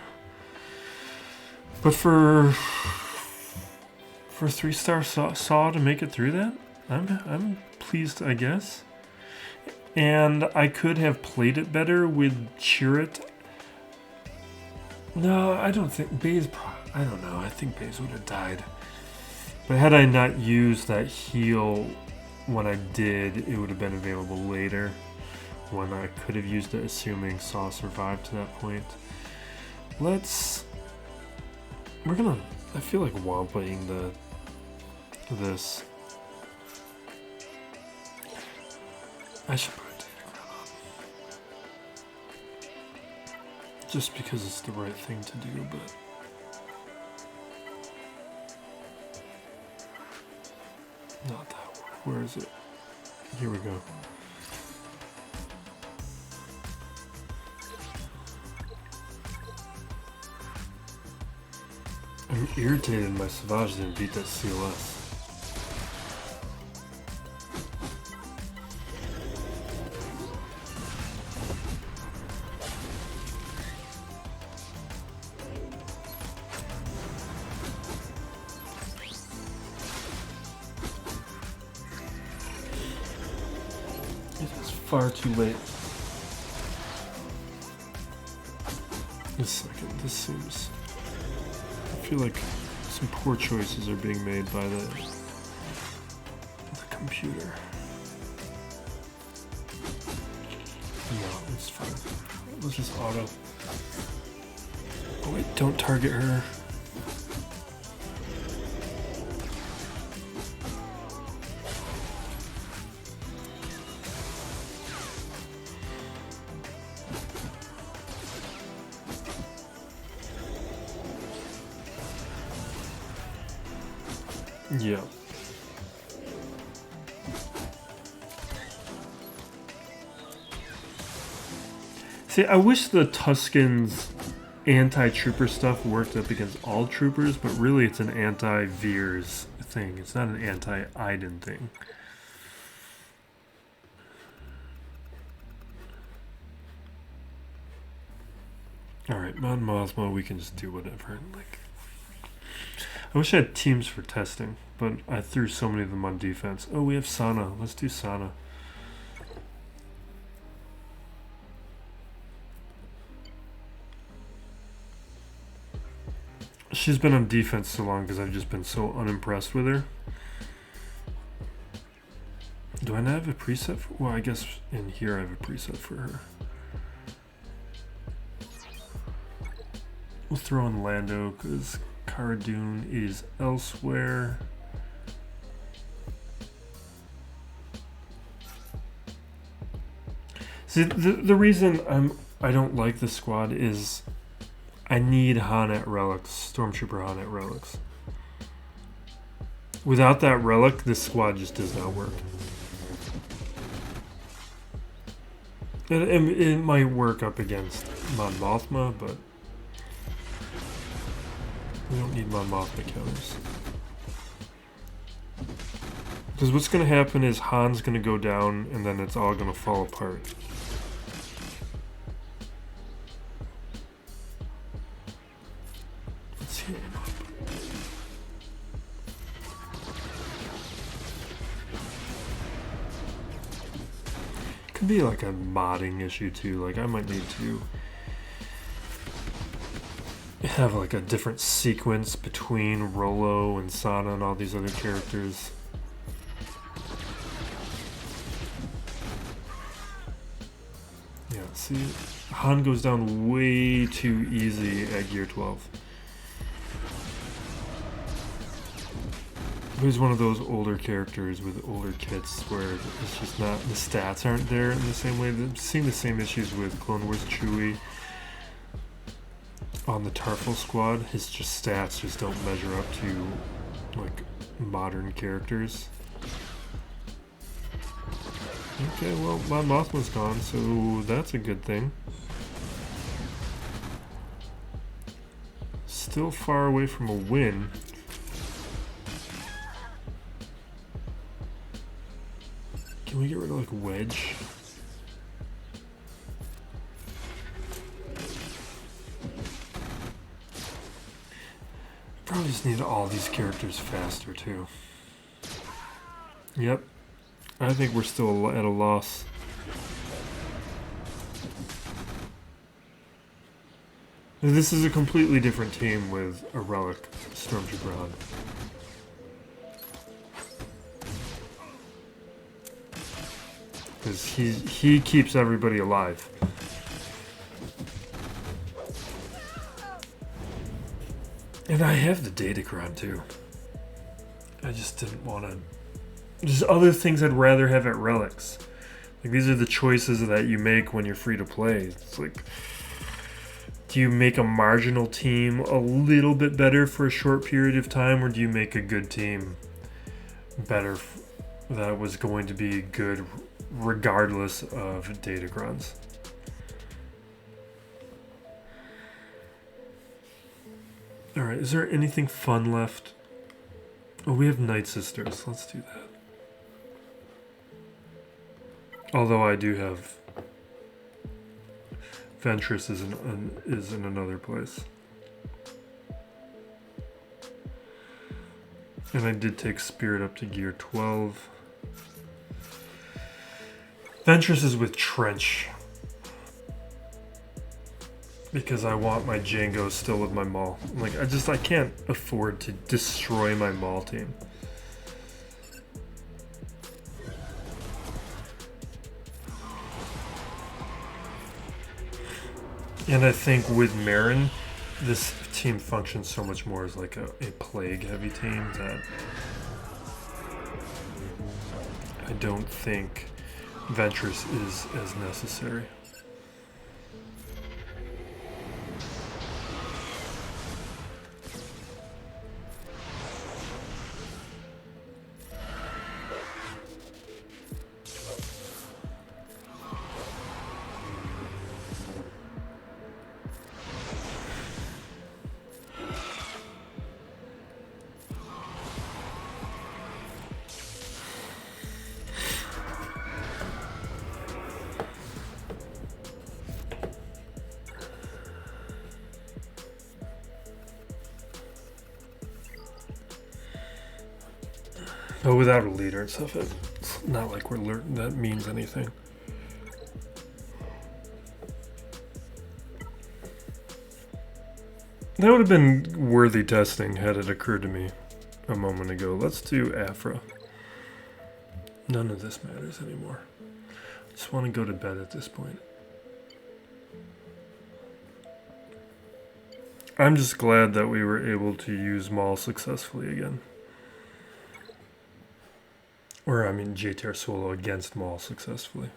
But for 3-star Saw to make it through that, I'm pleased, I guess. And I could have played it better with Chirrut. No, I don't think Baze. I don't know. I think Baze would have died. But had I not used that heal when I did, it would have been available later when I could have used it, assuming Saw survived to that point. We're gonna. I feel like Wampaing this. I should put it on. Just because it's the right thing to do, but. Not that one. Where is it? Here we go. I'm irritated my Savage didn't beat that CLS. Far too late. A second, this seems. I feel like some poor choices are being made by the computer. No, it's fine. Let's just auto. Oh wait, don't target her. Yeah. See, I wish the Tuskens anti-trooper stuff worked up against all troopers, but really it's an anti-Veers thing. It's not an anti-Iden thing. Alright, Mon Mothma, we can just do whatever. Like, I wish I had teams for testing, but I threw so many of them on defense. Oh, we have Sana. Let's do Sana. She's been on defense so long because I've just been so unimpressed with her. Do I not have a preset for? Well, I guess in here I have a preset for her. We'll throw in Lando because Cara Dune is elsewhere. See, the reason I don't like this squad is I need Han at relics, Stormtrooper Han at relics. Without that relic, this squad just does not work. It might work up against Mon Mothma, but we don't need Mon Mothma counters. Because what's going to happen is Han's going to go down, and then it's all going to fall apart. Let's heal him up. Could be like a modding issue too. Like I might need to have like a different sequence between Rolo and Sana and all these other characters. Yeah, see, Han goes down way too easy at Gear 12. He's one of those older characters with older kits where it's just not, the stats aren't there in the same way. I'm seeing the same issues with Clone Wars Chewie on the Tarful squad. His just stats just don't measure up to like modern characters. Okay, well, Mon Mothma's gone, so that's a good thing. Still far away from a win. Can we get rid of like Wedge? Probably just need all these characters faster too. Yep. I think we're still at a loss. This is a completely different team with a relic Stormtrooper on. Because he keeps everybody alive. And I have the Datacron too. I just didn't want to. There's other things I'd rather have at relics. Like these are the choices that you make when you're free to play. It's like, do you make a marginal team a little bit better for a short period of time, or do you make a good team better that was going to be good regardless of Datacrons? Alright, is there anything fun left? Oh, we have Night Sisters. Let's do that. Although I do have Ventress is in another place. And I did take Spirit up to Gear 12. Ventress is with Trench. Because I want my Jango still with my Maul. Like, I can't afford to destroy my Maul team. And I think with Marin, this team functions so much more as like a plague heavy team that I don't think Ventress is as necessary. But without a leader and stuff, it's not like that means anything. That would have been worthy testing had it occurred to me a moment ago. Let's do Aphra. None of this matters anymore. I just want to go to bed at this point. I'm just glad that we were able to use Maul successfully again. Or, I mean, JTR Swolo against Maul successfully.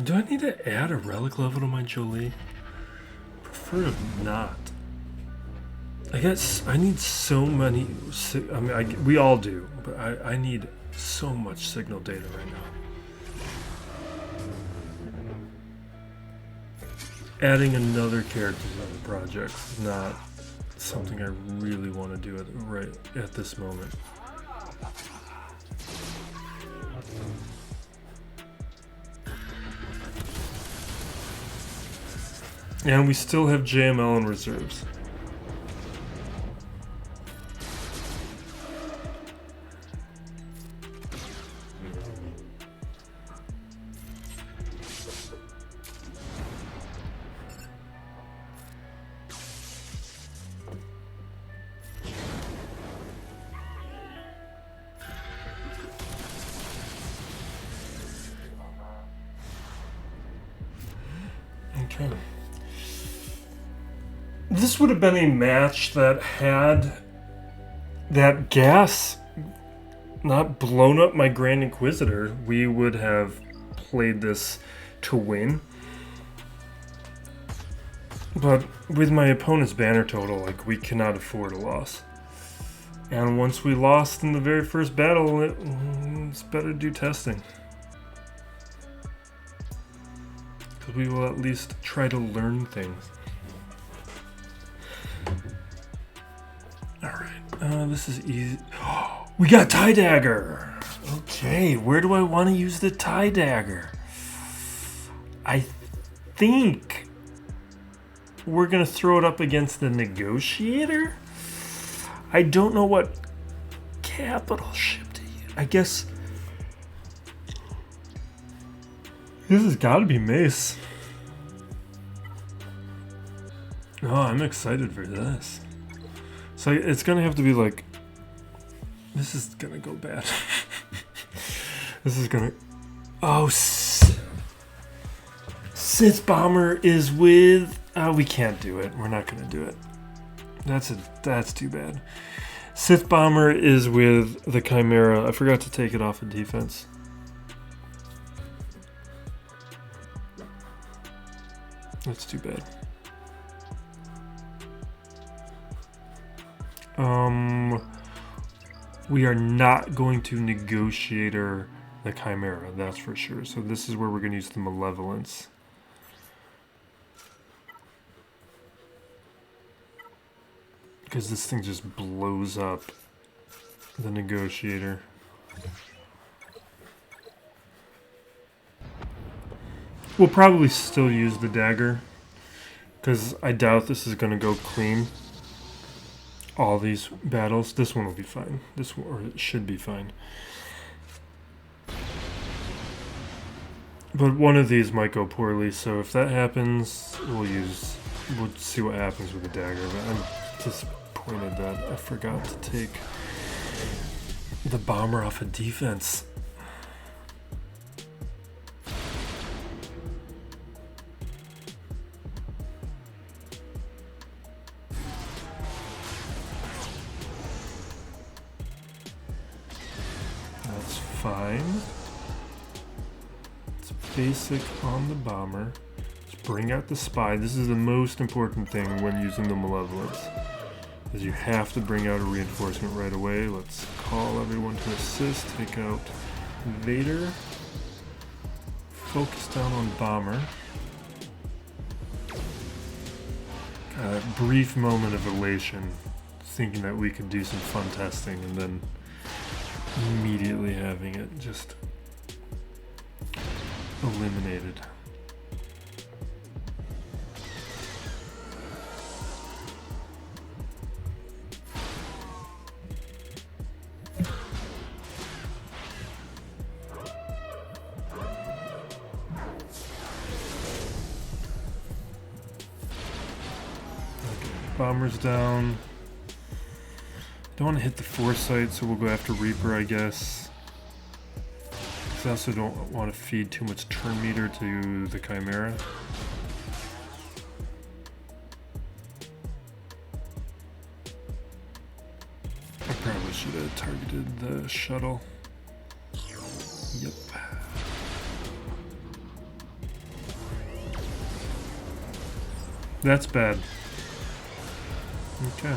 Do I need to add a relic level to my Jolie? Prefer not. I guess I need so many. I mean, we all do, but I need so much signal data right now. Adding another character to the project is not something I really want to do right at this moment. And we still have JML in reserves. Okay. This would have been a match that had that gas not blown up my Grand Inquisitor. We would have played this to win. But with my opponent's banner total, like, we cannot afford a loss. And once we lost in the very first battle, it's better to do testing. Because we will at least try to learn things. Alright, this is easy. Oh, we got TIE Dagger! Okay, where do I want to use the TIE Dagger? I think we're going to throw it up against the Negotiator? I don't know what capital ship to use. I guess this has got to be Mace. Oh, I'm excited for this. So it's going to have to be like... This is going to go bad. This is going to... Oh, Sith Bomber is with... we can't do it. We're not going to do it. That's too bad. Sith Bomber is with the Chimera. I forgot to take it off of defense. That's too bad. We are not going to Negotiator the Chimera, that's for sure. So this is where we're going to use the Malevolence. Because this thing just blows up the Negotiator. We'll probably still use the dagger, because I doubt this is going to go clean. All these battles. This one will be fine. This one, or it should be fine. But one of these might go poorly, so if that happens, we'll see what happens with the dagger. But I'm disappointed that I forgot to take the bomber off of defense. That's fine. It's basic on the bomber. Let's bring out the spy. This is the most important thing when using the Malevolence, is you have to bring out a reinforcement right away. Let's call everyone to assist. Take out Vader. Focus down on bomber. A brief moment of elation, thinking that we could do some fun testing, and then immediately having it just eliminated. Bomber's down. Don't want to hit the foresight, so we'll go after Reaper, I guess. I also don't want to feed too much turn meter to the Chimera. I probably should have targeted the shuttle. Yep. That's bad. Okay.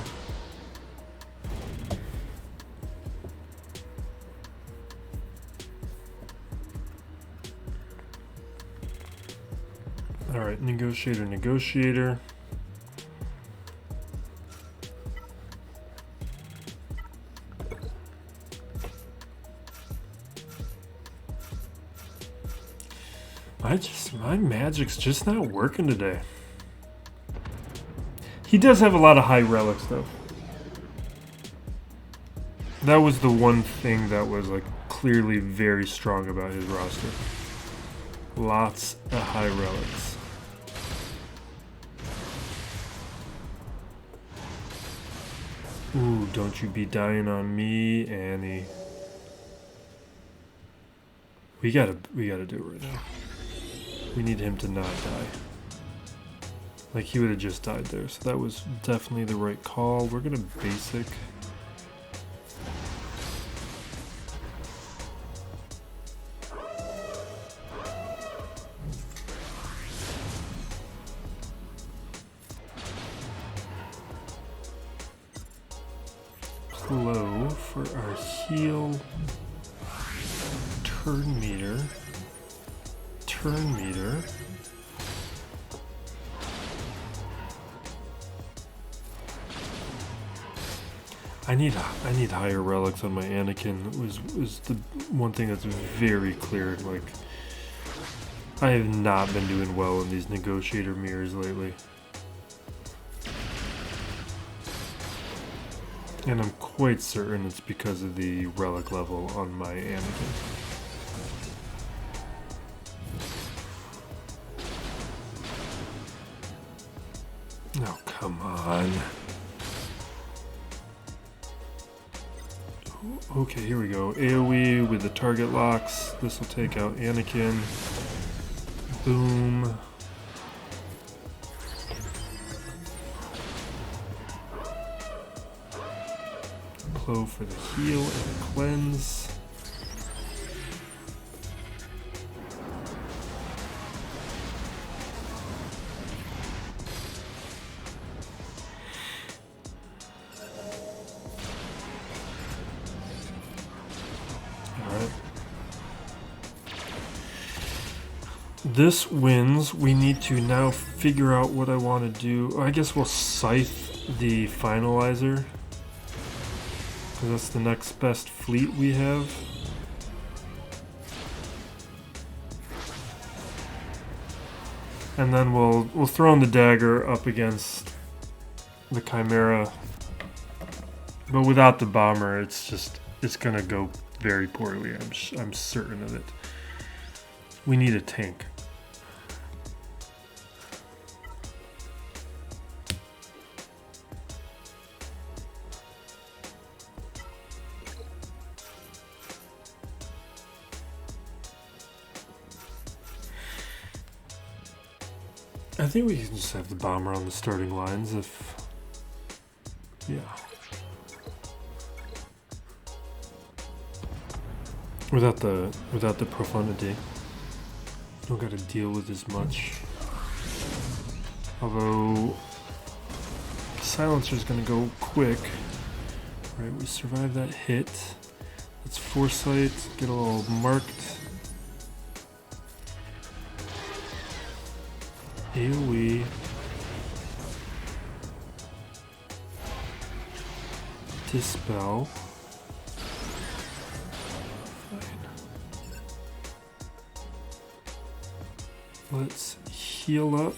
Alright, negotiator. My magic's just not working today. He does have a lot of high relics though. That was the one thing that was like clearly very strong about his roster. Lots of high relics. Ooh, don't you be dying on me, Annie. We gotta do it right now. We need him to not die. Like he would have just died there, so that was definitely the right call. We're gonna basic. Low for our heal. Turn meter. I need higher relics on my Anakin. Was the one thing that's very clear. Like I have not been doing well in these negotiator mirrors lately. And I'm quite certain it's because of the relic level on my Anakin. Oh, come on. Okay, here we go. AoE with the target locks. This will take out Anakin. Boom. Plo for the heal and the cleanse. This wins. We need to now figure out what I want to do. I guess we'll Scythe the Finalizer. Because that's the next best fleet we have. And then we'll throw in the dagger up against the Chimera. But without the bomber, it's gonna go very poorly. I'm certain of it. We need a tank. I think we can just have the bomber on the starting lines if... yeah. Without the profundity. Don't gotta deal with as much. Although... silencer's gonna go quick. Right, we survive that hit. Let's foresight, get a little marked. AoE. Dispel. Let's heal up.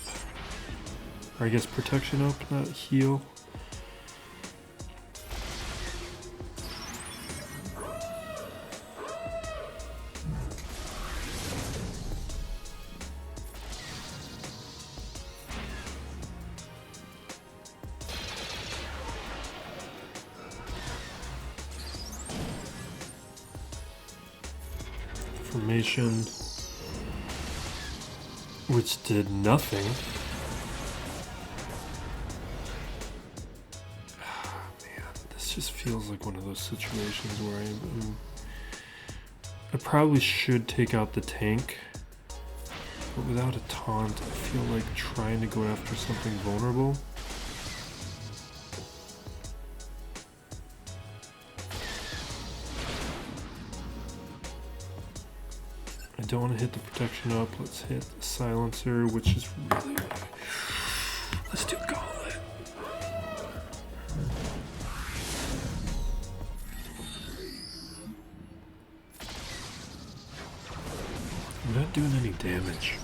Or I guess protection up, not heal. Formation, which did nothing. Oh, man, this just feels like one of those situations where I probably should take out the tank, but without a taunt, I feel like trying to go after something vulnerable. I don't want to hit the protection up. Let's hit the silencer, which is really... Let's do gauntlet. I'm not doing any damage.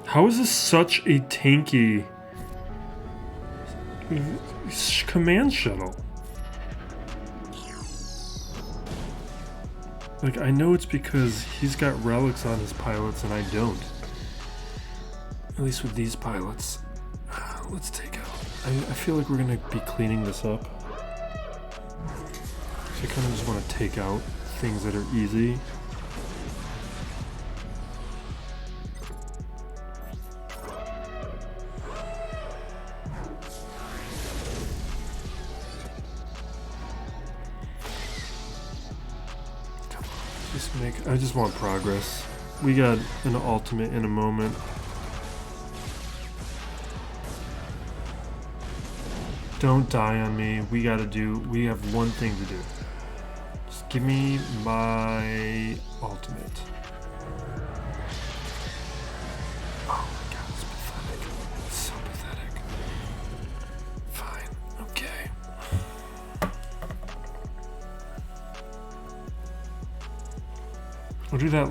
How is this such a tanky command shuttle? Like, I know it's because he's got relics on his pilots and I don't. At least with these pilots. Let's take out... I feel like we're going to be cleaning this up. So I kind of just want to take out things that are easy. I just want progress. We got an ultimate in a moment. Don't die on me. We have one thing to do. Just give me my ultimate. Oh my god, it's pathetic. It's so pathetic. Fine. Okay. We'll do that.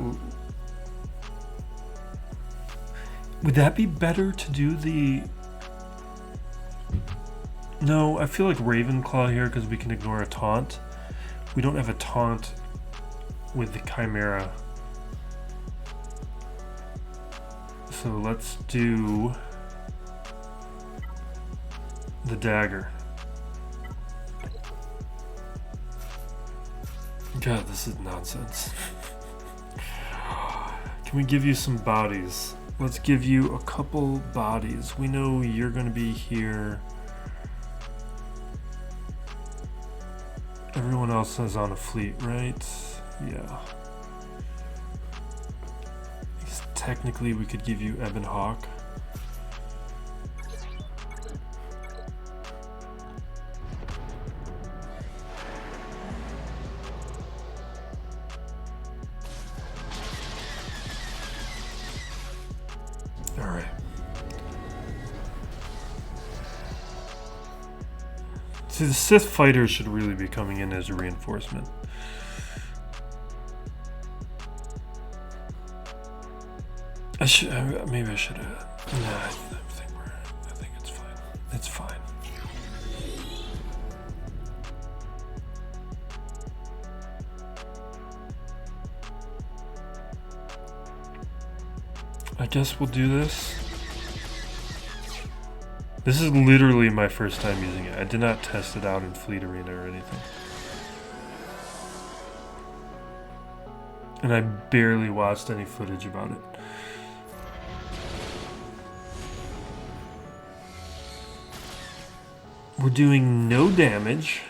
Would that be better to do the... No, I feel like Ravenclaw here because we can ignore a taunt. We don't have a taunt with the Chimera. So let's do the dagger. God, this is nonsense. Can we give you some bodies? Let's give you a couple bodies. We know you're going to be here. Everyone else is on a fleet, right? Yeah. Because technically we could give you Ebon Hawk. Alright. See, the Sith fighters should really be coming in as a reinforcement. Maybe I should have. Nah, I think it's fine. It's fine. I guess we'll do this. This is literally my first time using it. I did not test it out in Fleet Arena or anything. And I barely watched any footage about it. We're doing no damage.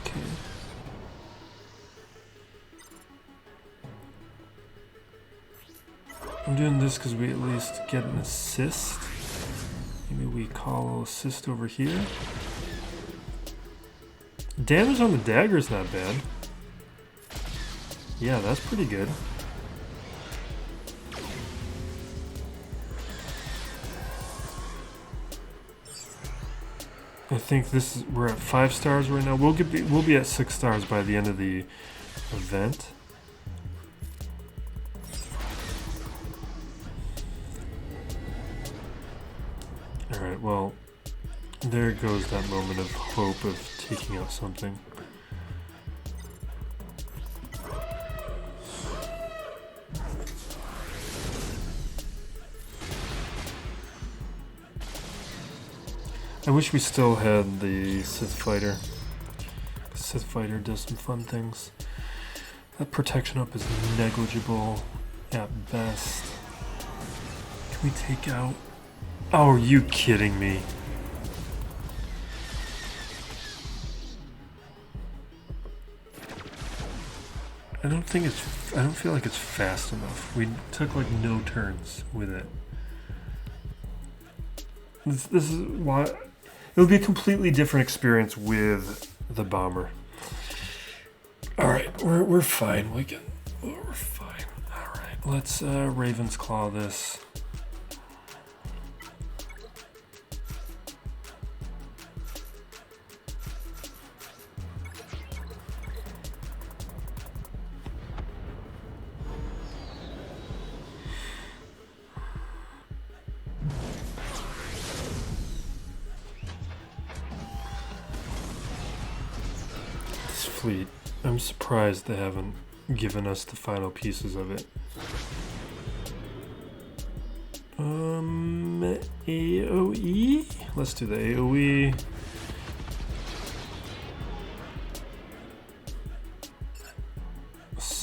Okay. I'm doing this because we at least get an assist. Maybe we we call assist over here. Damage on the dagger is not bad. Yeah, that's pretty good. I think this is, we're at 5 stars right now. We'll be at 6 stars by the end of the event. All right, well, there goes that moment of hope of taking out something. I wish we still had the Scythe Fighter. Scythe Fighter does some fun things. That protection up is negligible at best. Can we take out... Oh, are you kidding me? I don't feel like it's fast enough. We took like no turns with it. This is why... It'll be a completely different experience with the bomber. All right, we're fine. We're fine. All right, let's Ravensclaw this. Fleet. I'm surprised they haven't given us the final pieces of it. AoE? Let's do the AoE.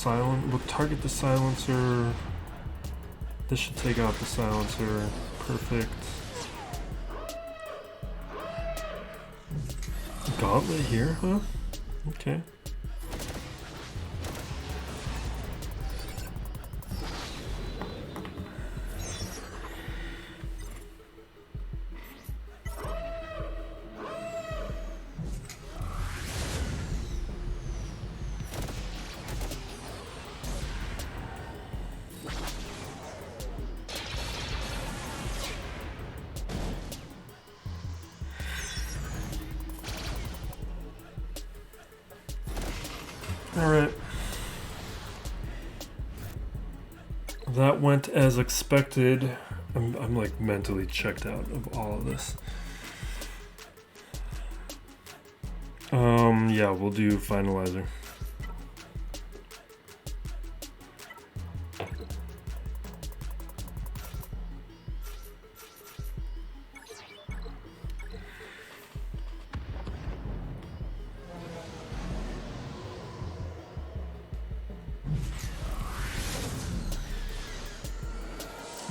We'll target the silencer. This should take out the silencer. Perfect. Gauntlet here, huh? Okay. Alright. That went as expected. I'm like mentally checked out of all of this. Yeah, we'll do Finalizer.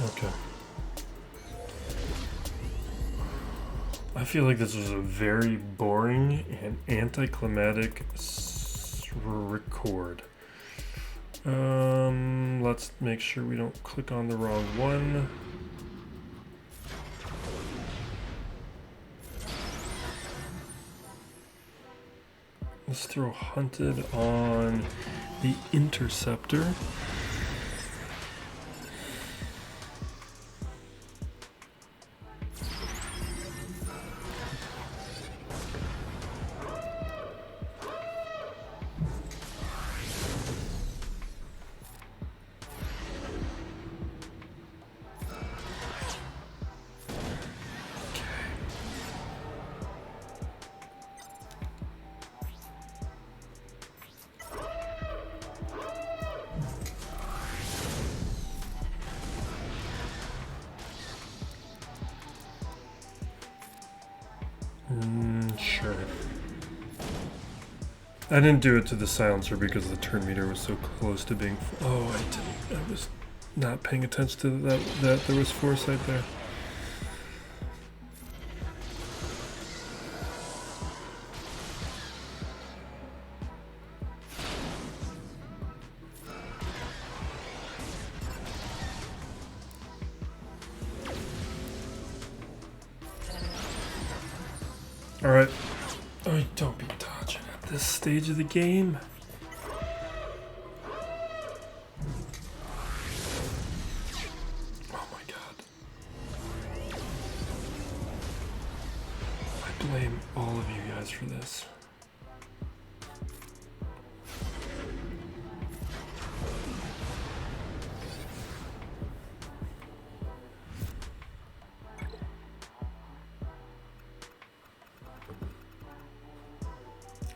Okay. I feel like this was a very boring and anticlimactic record. Let's make sure we don't click on the wrong one. Let's throw Hunted on the Interceptor. Sure. I didn't do it to the silencer because the turn meter was so close to being... Oh, I didn't. I was not paying attention to that there was foresight there. Alright. Oh, don't be dodging at this stage of the game. Oh my god. I blame all of you guys for this.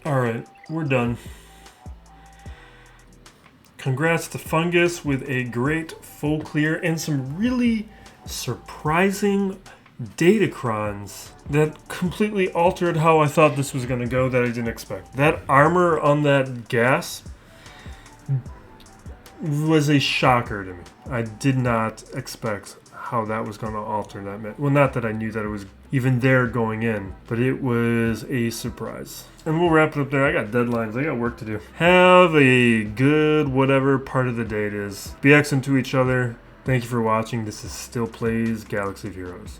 Alright, we're done. Congrats to Fungus with a great full clear and some really surprising data crons that completely altered how I thought this was going to go that I didn't expect. That armor on that gas was a shocker to me. I did not expect how that was going to alter that. Well, not that I knew that it was even there going in, but it was a surprise. And we'll wrap it up there. I got deadlines. I got work to do. Have a good whatever part of the day it is. Be excellent to each other. Thank you for watching. This is Still Plays Galaxy of Heroes.